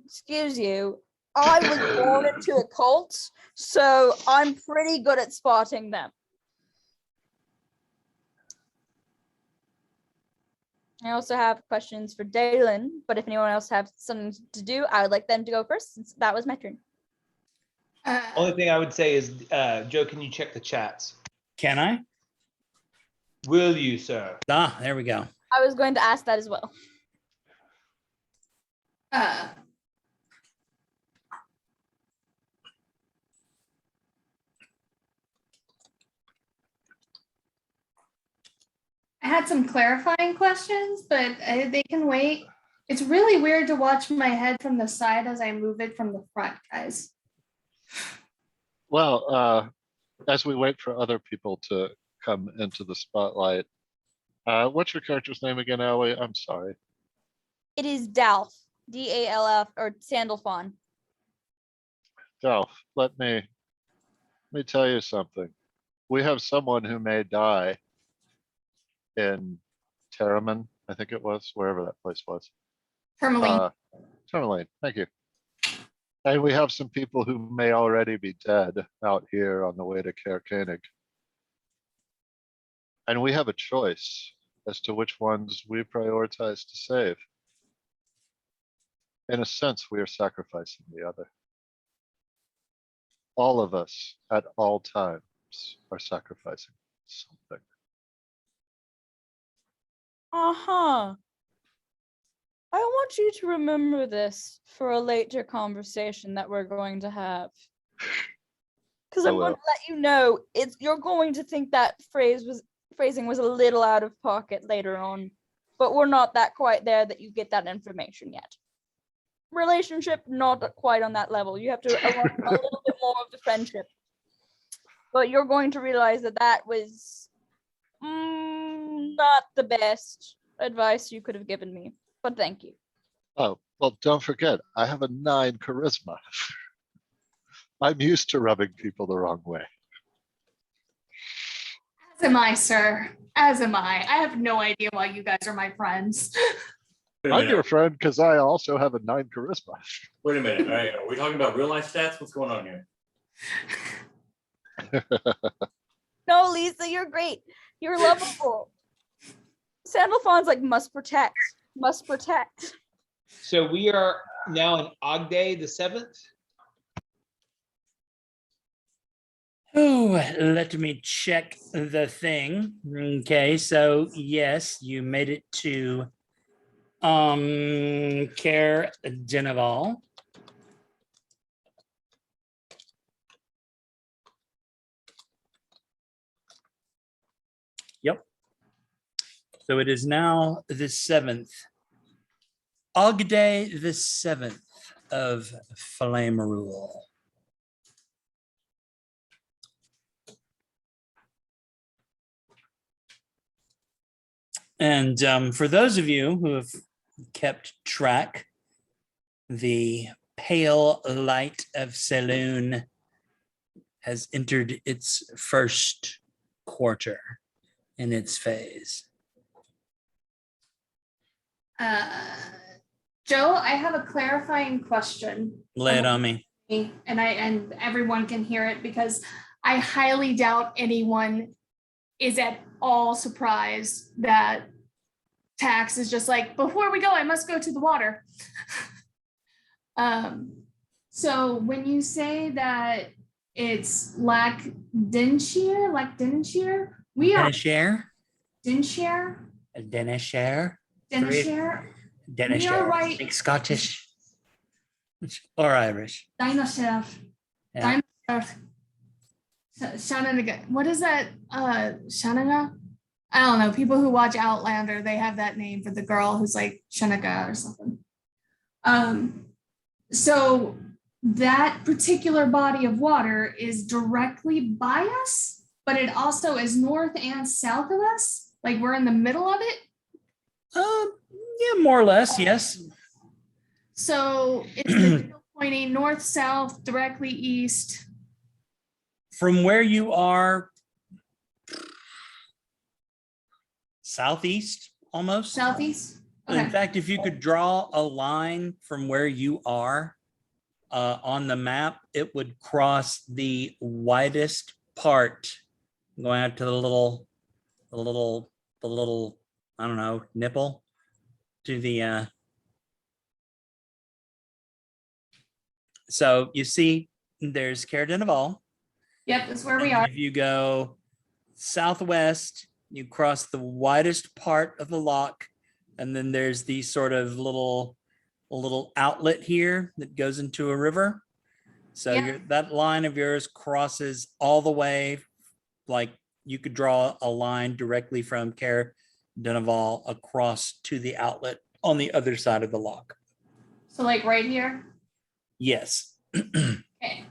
excuse you. I was born into a cult, so I'm pretty good at spotting them. I also have questions for Dalen, but if anyone else has something to do, I would like them to go first since that was my turn. Only thing I would say is, Joe, can you check the chats? Can I? Will you, sir? There we go. I was going to ask that as well. I had some clarifying questions, but they can wait. It's really weird to watch my head from the side as I move it from the front, guys. Well, as we wait for other people to come into the spotlight, what's your character's name again, Ellie? I'm sorry. It is Dalf, D-A-L-F, or Sandalphon. Delph, let me tell you something. We have someone who may die in Terraman, I think it was, wherever that place was. Tourmaline. Tourmaline, thank you. And we have some people who may already be dead out here on the way to Caer Koenig. And we have a choice as to which ones we prioritize to save. In a sense, we are sacrificing the other. All of us at all times are sacrificing something. Uh-huh. I want you to remember this for a later conversation that we're going to have. Because I'm going to let you know, you're going to think that phrasing was a little out of pocket later on, but we're not that quite there that you get that information yet. Relationship, not quite on that level. You have to learn a little bit more of the friendship. But you're going to realize that was not the best advice you could have given me. But thank you. Oh, well, don't forget, I have a 9 charisma. I'm used to rubbing people the wrong way. As am I, sir. As am I. I have no idea why you guys are my friends. Wait a I'm minute. your friend because I also have a 9 charisma. Wait a minute. All right, are we talking about real life stats? What's going on here? No, Lisa, you're great. You're lovable. Sandalphon's like must protect. So we are now in Ogday the 7th. Oh, let me check the thing. Okay, so yes, you made it to Care Denival. Yep. So it is now the 7th. Ogday the 7th of Flame Rule. And for those of you who have kept track, the pale light of Saloon has entered its first quarter in its phase. Joe, I have a clarifying question. Lay it on me. And everyone can hear it because I highly doubt anyone is at all surprised that Tax is just like, before we go, I must go to the water. So when you say that it's Lackdenshire, we are Denishare? Denshire, Denishare? Denshire, Denishare. right. Think Scottish or Irish. Dinosaur, Yeah. Shanaga. What is that? Shanaga? I don't know. People who watch Outlander, they have that name for the girl who's like Shanaga or something. So that particular body of water is directly by us, but it also is north and south of us. Like we're in the middle of it. Yeah, more or less, yes. So it's the needle pointing north, south, directly east. From where you are, southeast almost. Southeast. In Okay. fact, if you could draw a line from where you are on the map, it would cross the widest part, going out to the little, I don't know, nipple to the. So you see, there's Care Denival. Yep, that's where we And are. if you go southwest, you cross the widest part of the lock, and then there's the sort of little outlet here that goes into a river. So Yeah. that line of yours crosses all the way, like you could draw a line directly from Care Denival across to the outlet on the other side of the lock. So like right here. Yes. Okay.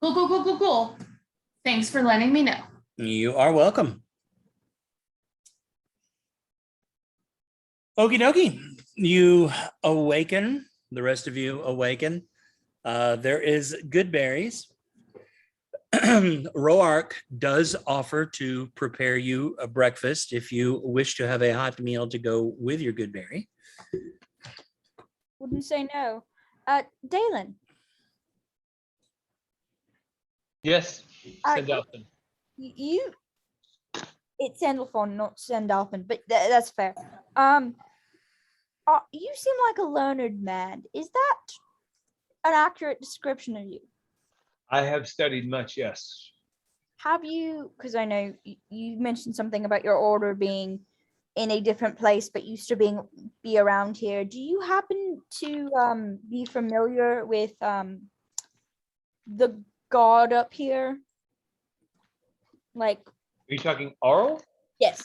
Cool. Thanks for letting me know. You are welcome. Okie dokie. You awaken. The rest of you awaken. There is good berries. Roark does offer to prepare you a breakfast if you wish to have a hot meal to go with your good berry. Wouldn't say no. Dalen, Yes, I- Sandalphon. you it's Sandalphon, not Sandalphon, but that's fair. You seem like a learned man. Is that an accurate description of you? I have studied much, yes. Have you, because I know you mentioned something about your order being in a different place, but used to be around here. Do you happen to be familiar with the god up here? Like, Are you talking oral? yes.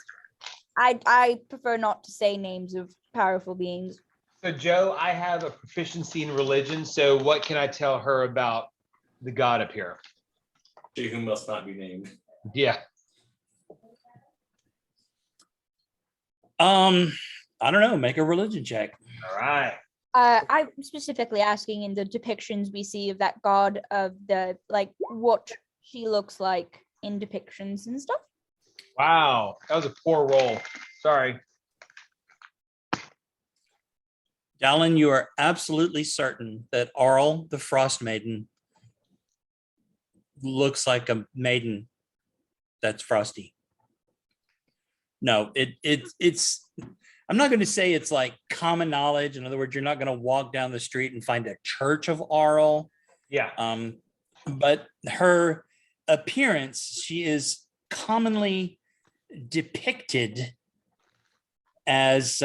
I prefer not to say names of powerful beings. So Joe, I have a proficiency in religion. So what can I tell her about the god up here? She who must not be named. Yeah. I don't know. Make a religion check. All right. I'm specifically asking in the depictions we see of that god of the, like, what she looks like in depictions and stuff. Wow. That was a poor roll. Sorry. Dallin, you are absolutely certain that Arl, the Frost Maiden, looks like a maiden that's frosty. No, it's I'm not going to say it's like common knowledge. In other words, you're not going to walk down the street and find a church of Arl. Yeah. But her appearance, she is commonly depicted as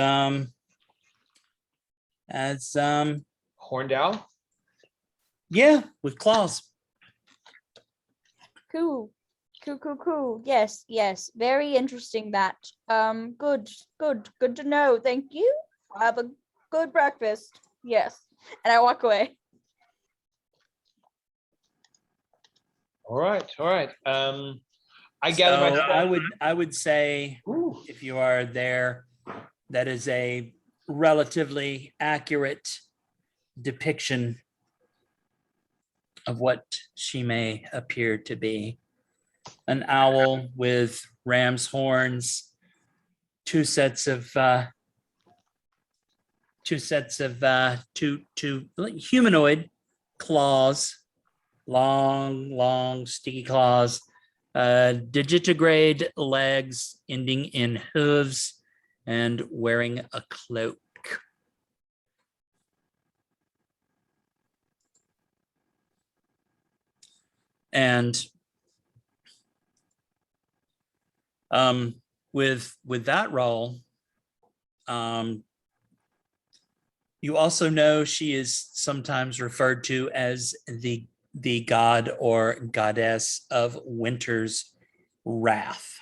Horned owl. yeah, with claws. Cool. Cool. Yes. Very interesting that. Good to know. Thank you. Have a good breakfast. Yes. And I walk away. All right. I gather So my I would say, Ooh. if you are there, that is a relatively accurate depiction of what she may appear to be. An owl with ram's horns, two humanoid claws, long sticky claws, digitigrade legs ending in hooves, and wearing a cloak. And with that role, you also know she is sometimes referred to as the god or goddess of winter's wrath.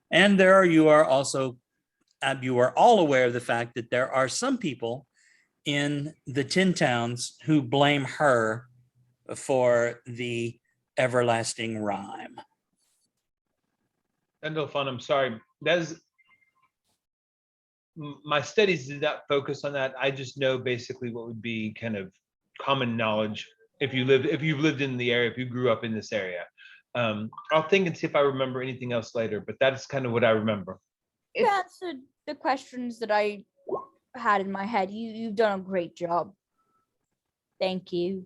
And you are all aware of the fact that there are some people in the 10 towns who blame her for the everlasting rhyme. Sandalphon, I'm sorry. My studies did not focus on that. I just know basically what would be kind of common knowledge if you've lived in the area, if you grew up in this area. I'll think and see if I remember anything else later, but that's kind of what I remember. You answered the questions that I had in my head. You've done a great job. Thank you.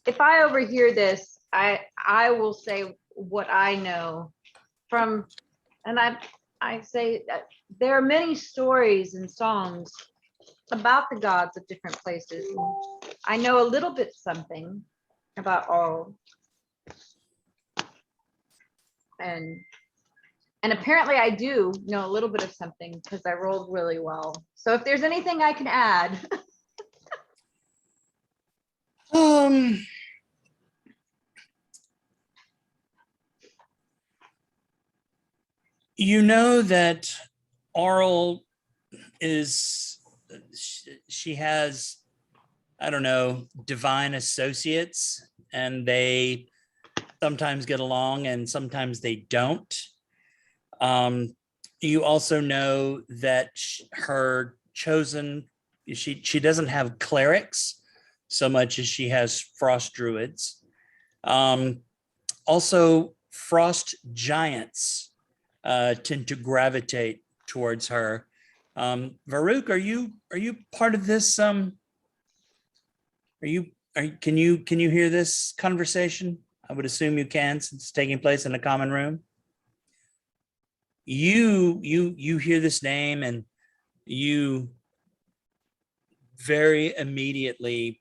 If I overhear this, I will say what I know from, and I say that there are many stories and songs about the gods of different places. I know a little bit something about all, and apparently I do know a little bit of something because I rolled really well. So if there's anything I can add. You know that Auril she has, I don't know, divine associates, and they sometimes get along and sometimes they don't. You also know that her chosen, she doesn't have clerics so much as she has frost druids. Also, frost giants tend to gravitate towards her. Varuuk, are you part of this? Can you hear this conversation? I would assume you can, since it's taking place in a common room. You hear this name, and you very immediately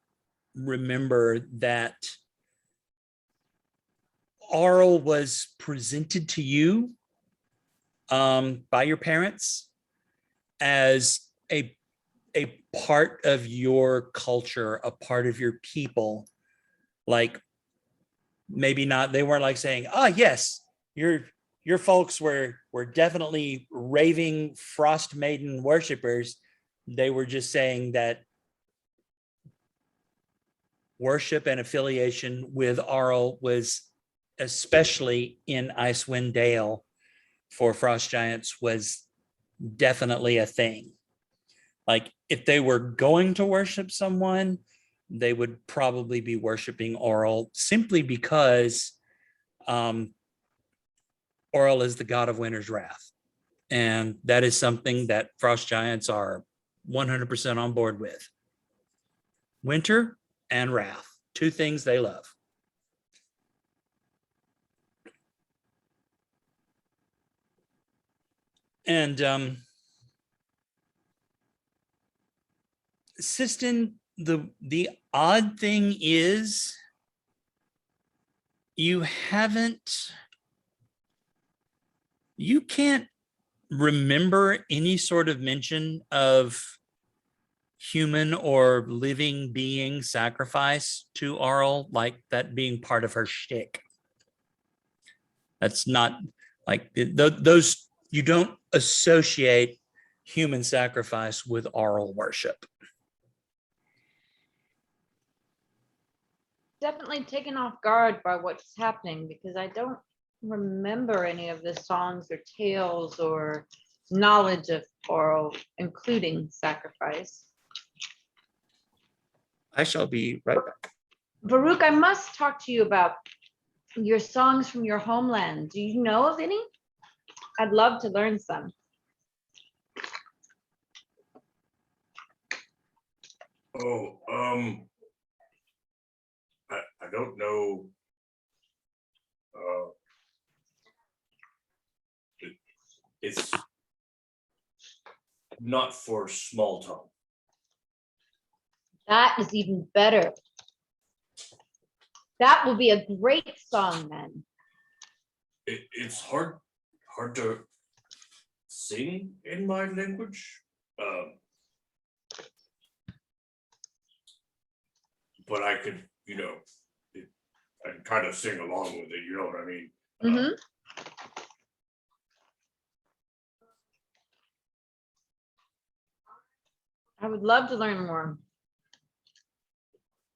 remember that Auril was presented to you by your parents as a part of your culture, a part of your people. Like, maybe not, they weren't like saying, yes, your folks were definitely raving frost maiden worshipers. They were just saying that worship and affiliation with Auril was, especially in Icewind Dale, for frost giants, was definitely a thing. Like, if they were going to worship someone, they would probably be worshiping Auril, simply because Auril is the god of winter's wrath. And that is something that frost giants are 100% on board with. Winter and wrath, two things they love. And Sistin, the odd thing is you can't remember any sort of mention of human or living being sacrifice to Arl, like that being part of her shtick. That's not like those, you don't associate human sacrifice with Arl worship. Definitely taken off guard by what's happening because I don't remember any of the songs or tales or knowledge of oral, including sacrifice. I shall be right back. Varuuk, I must talk to you about your songs from your homeland. Do you know of any? I'd love to learn some. Oh, I don't know. It's not for small tongue. That is even better. That will be a great song then. It's hard to sing in my language. But I could, I can kind of sing along with it, you know what I mean? Mhm. I would love to learn more.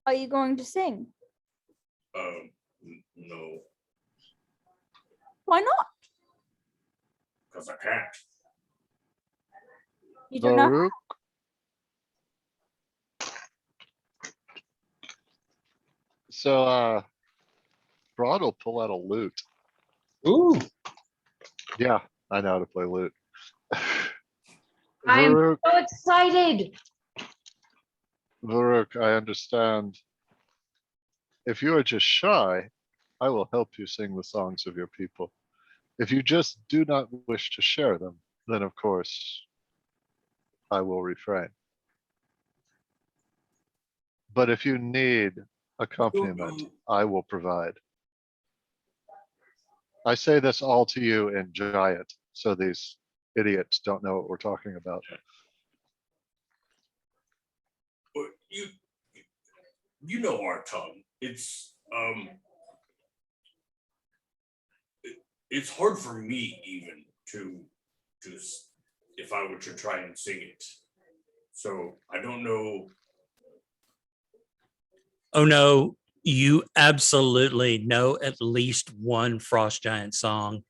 Are you going to sing? No, Why not? because I can't. You don't know. Varuuk, so Broad will pull out a lute. Ooh, Yeah, I know how to play lute. I'm Varuuk, so excited. Varuuk, I understand. If you are just shy, I will help you sing the songs of your people. If you just do not wish to share them, then of course I will refrain. But if you need accompaniment, I will provide. I say this all to you in Giant, so these idiots don't know what we're talking about. But you know our tongue. It's hard for me even to if I were to try and sing it. So I don't know. Oh no, you absolutely know at least one Frost Giant song.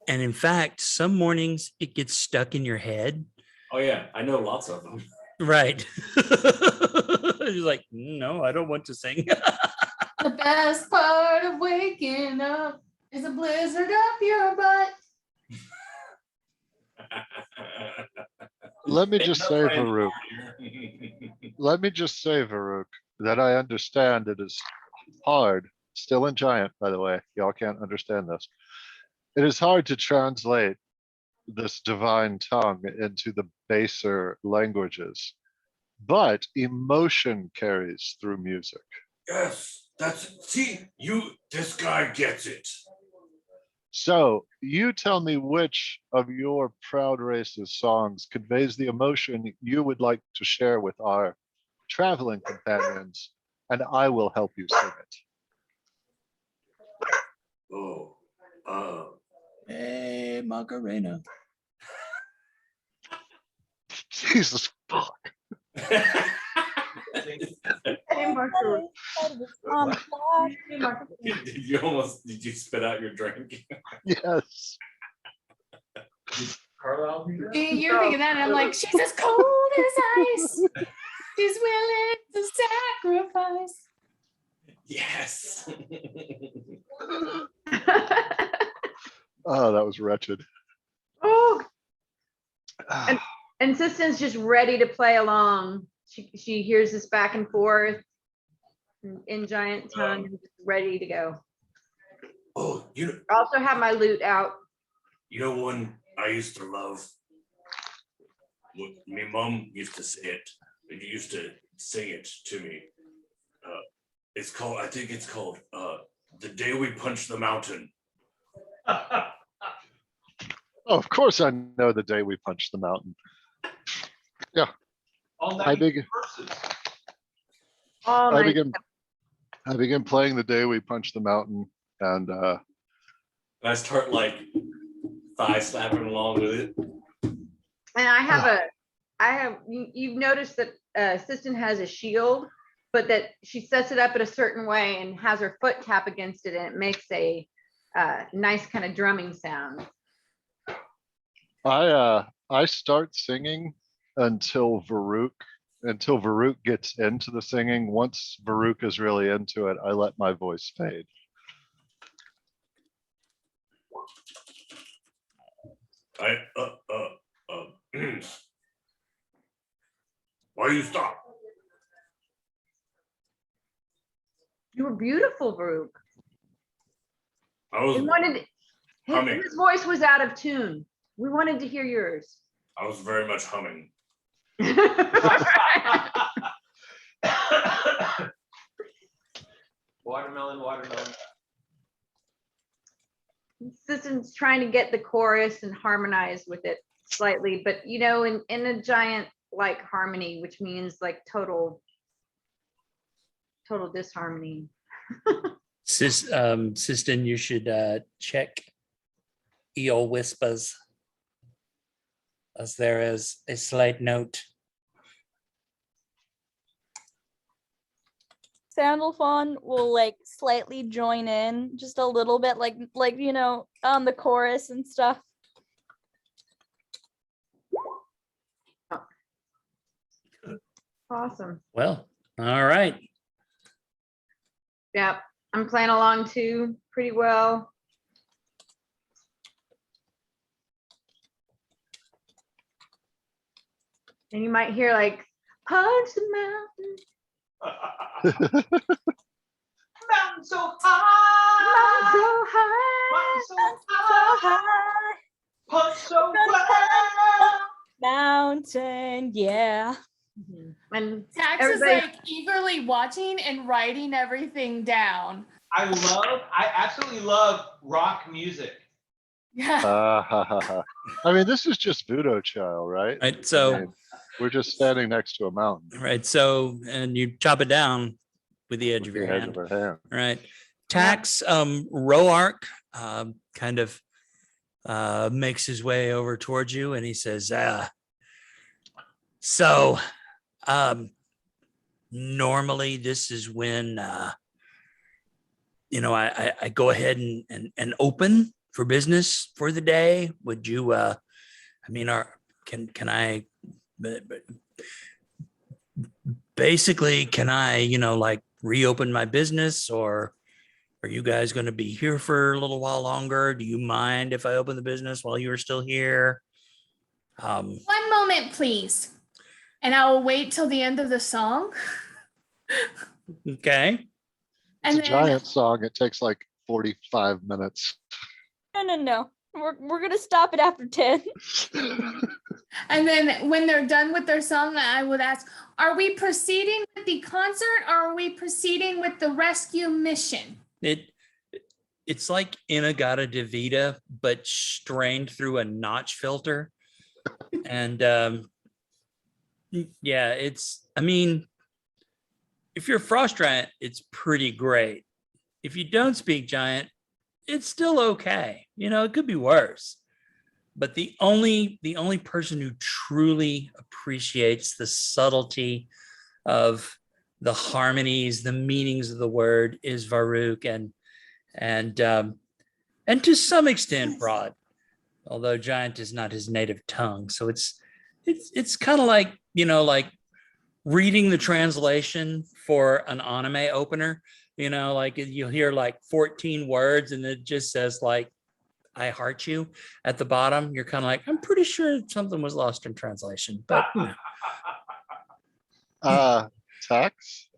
And in fact, some mornings it gets stuck in your head. Oh yeah, I know lots of them. Right. You're like, no, I don't want to sing. The best part of waking up is a blizzard up your butt. Let me just say, Varuuk, that I understand it is hard, still in Giant, by the way, y'all can't understand this. It is hard to translate this divine tongue into the baser languages, but emotion carries through music. Yes, this guy gets it. So you tell me which of your proud race's songs conveys the emotion you would like to share with our traveling companions, and I will help you sing it. Oh, Hey, Macarena. Jesus fuck. Did you spit out your drink? Yes. Carlisle. See, you're thinking that, and I'm like, she's as cold as ice. She's willing to sacrifice. Yes. Oh, that was wretched. Oh, and Sisten's just ready to play along. She hears this back and forth in Giant tongue, and just ready to go. Oh, I also have my lute out. you know one I used to love. My mom used to say it. It used to sing it to me. It's called, I think it's called The Day We Punched the Mountain. Oh, of course I know The Day We Punched the Mountain. All I 90 begin, verses. Oh, I my, begin playing The Day We Punched the Mountain, and And I start like thigh slapping along with it. and you've noticed that Assistant has a shield, but that she sets it up in a certain way and has her foot tap against it, and it makes a nice kind of drumming sound. I start singing until Varuuk gets into the singing. Once Varuuk is really into it, I let my voice fade. Why you stop? You were beautiful, Varuuk. I was We wanted humming. his voice was out of tune. We wanted to hear yours. I was very much humming. Watermelon, watermelon. Assistant's trying to get the chorus and harmonize with it slightly, but you know, in a giant like harmony, which means like total disharmony. Sistin, you should check EO whispers, as there is a slight note. Sandalphon will like slightly join in just a little bit, like you know, on the chorus and stuff. Awesome. Well, all right. Yeah, I'm playing along too pretty well. And you might hear like punch the mountain, Mountain so mountain high. so high, Mountain so So high. high, Punch so well. mountain, yeah. and Tax is everybody- like eagerly watching and writing everything down. I absolutely love rock music. Yeah. I mean, this is just Voodoo Child, right? Right. I So, mean, we're just standing next to a mountain. right. So, and you chop it down with the edge with of the your edge hand. of our hand. Right. Tax, Roark, kind of makes his way over towards you, and he says, so normally this is when you know, I go ahead and open for business for the day. Would you I mean, can I basically, can I, you know, like reopen my business, or are you guys going to be here for a little while longer? Do you mind if I open the business while you're still here? One moment, please. And I will wait till the end of the song. Okay. And It's a then giant song. It takes like 45 minutes. No. We're gonna stop it after 10. And then when they're done with their song, I would ask, are we proceeding with the concert or are we proceeding with the rescue mission? It's like Inagata Devita, but strained through a notch filter. And yeah, I mean, if you're a frost giant, it's pretty great. If you don't speak giant, it's still okay. You know, it could be worse. But the only person who truly appreciates the subtlety of the harmonies, the meanings of the word is Varuuk, and to some extent Broad, although giant is not his native tongue. So it's kind of like, you know, like reading the translation for an anime opener. You know, like you'll hear like 14 words and it just says like, I heart you at the bottom. You're kind of like, I'm pretty sure something was lost in translation, but you know. Tax?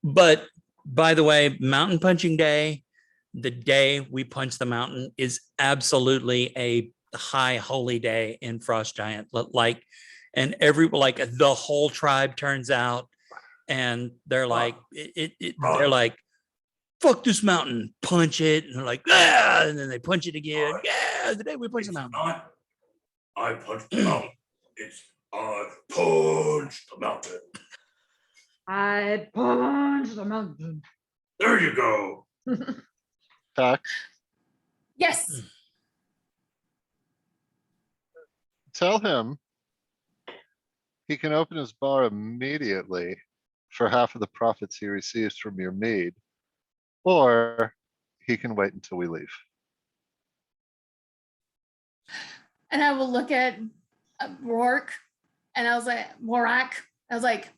But by the way, Mountain Punching Day, the day we punch the mountain, is absolutely a high holy day in Frost Giant. Like, and like the whole tribe turns out. and they're like, Right. they're like, fuck this mountain, punch it, and they're like, ah, and then they punch it again. Right. Yeah, the day we punch the It's mountain. not, I punched the mountain. It's I punched the mountain. I punch the mountain. There you go. Tax, Yes. tell him he can open his bar immediately for half of the profits he receives from your mead, or he can wait until we leave. And I will look at Rourke, and I was like, Warak. I was like,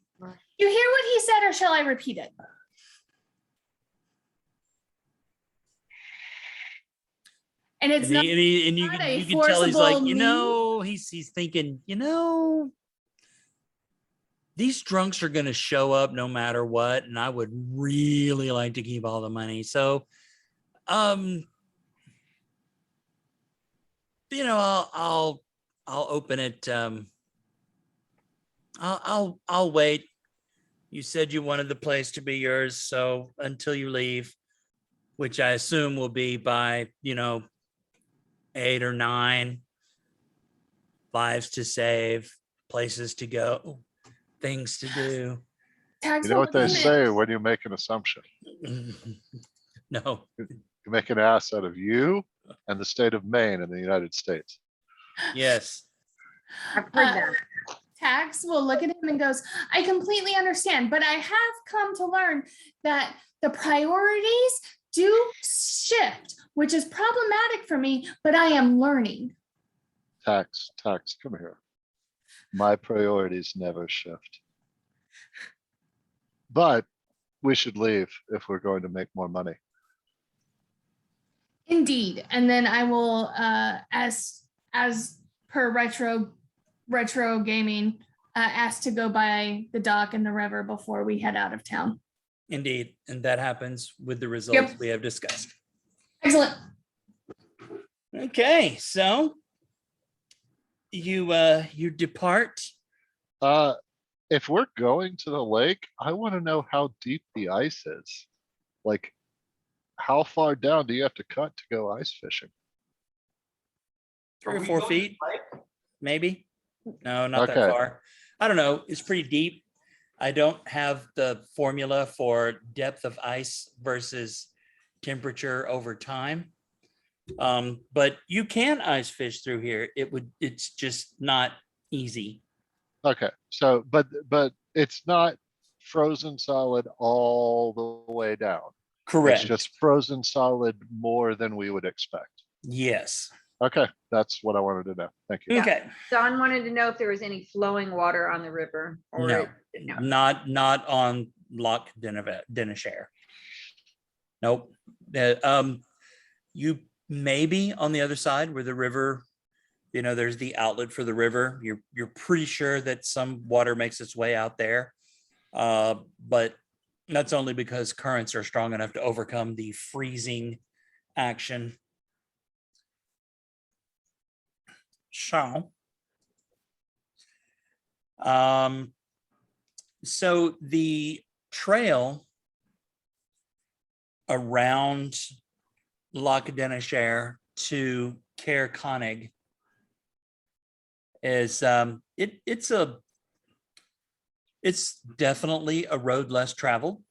you hear what he said, or shall I repeat it? And it's And, not. and you, not can, a you can tell he's like, forcible you know, he's thinking, you know, these drunks are going to show up no matter what, and I would really like to keep all the money. So, you know, I'll open it. I'll wait. You said you wanted the place to be yours, so until you leave, which I assume will be by, you know, 8 or 9, lives to save, places to go, things to do. You know what they say when you make an assumption? No. You make an ass out of you and the state of Maine in the United States. Yes. I've heard that. Tax will look at him and goes, I completely understand, but I have come to learn that the priorities do shift, which is problematic for me, but I am learning. Tax, come here. My priorities never shift. But we should leave if we're going to make more money. Indeed. And then I will, as per retro gaming, ask to go by the dock and the river before we head out of town. Indeed. And that happens with the results we have discussed. Excellent. Okay, so you depart. If we're going to the lake, I want to know how deep the ice is. Like, how far down do you have to cut to go ice fishing? 3 Are or we 4 going feet, right? maybe. No, not that Okay. far. I don't know. It's pretty deep. I don't have the formula for depth of ice versus temperature over time. But you can ice fish through here. It's just not easy. Okay, so, but it's not frozen solid all the way down. Correct. It's just frozen solid more than we would expect. Yes. Okay, that's what I wanted to know. Thank you. Yeah. Okay. Don wanted to know if there was any flowing water on the river. Or No, no. not on Loch Denishare. Nope. You maybe on the other side where the river, you know, there's the outlet for the river. You're pretty sure that some water makes its way out there, but that's only because currents are strong enough to overcome the freezing action. So, so the trail around Loch Denishare to Caer Conig is it's definitely a road less traveled,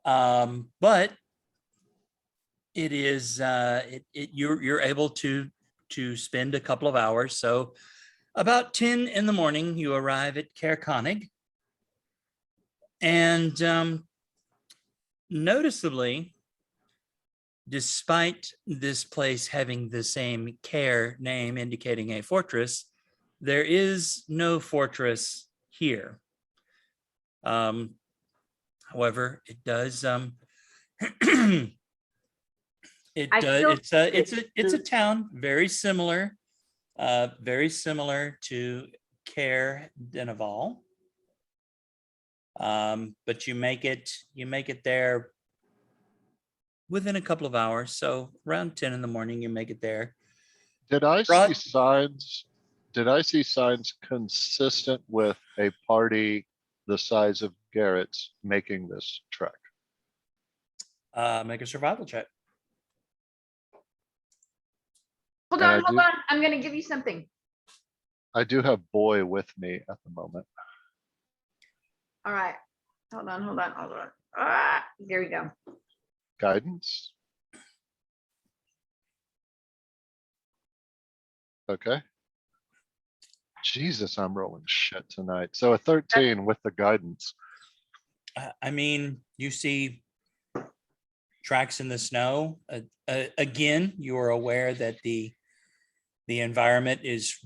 but it is you're able to spend a couple of hours. So about 10 in the morning you arrive at Caer Conig, and noticeably, despite this place having the same Caer name indicating a fortress, there is no fortress here. However, it does it's a town very similar to Caer Dineval. But you make it there within a couple of hours. So around 10 in the morning, you make it there. Did I Rod? see signs consistent with a party the size of Garrett's making this trek. Make a survival check. Hold And on, I hold do- on. I'm gonna give you something. I do have Boy with me at the moment. All right. Hold on, hold on, hold on. Ah, there we go. Guidance. Okay. Jesus, I'm rolling shit tonight. So a 13 with the guidance. I mean, you see tracks in the snow. Again, you are aware that the environment is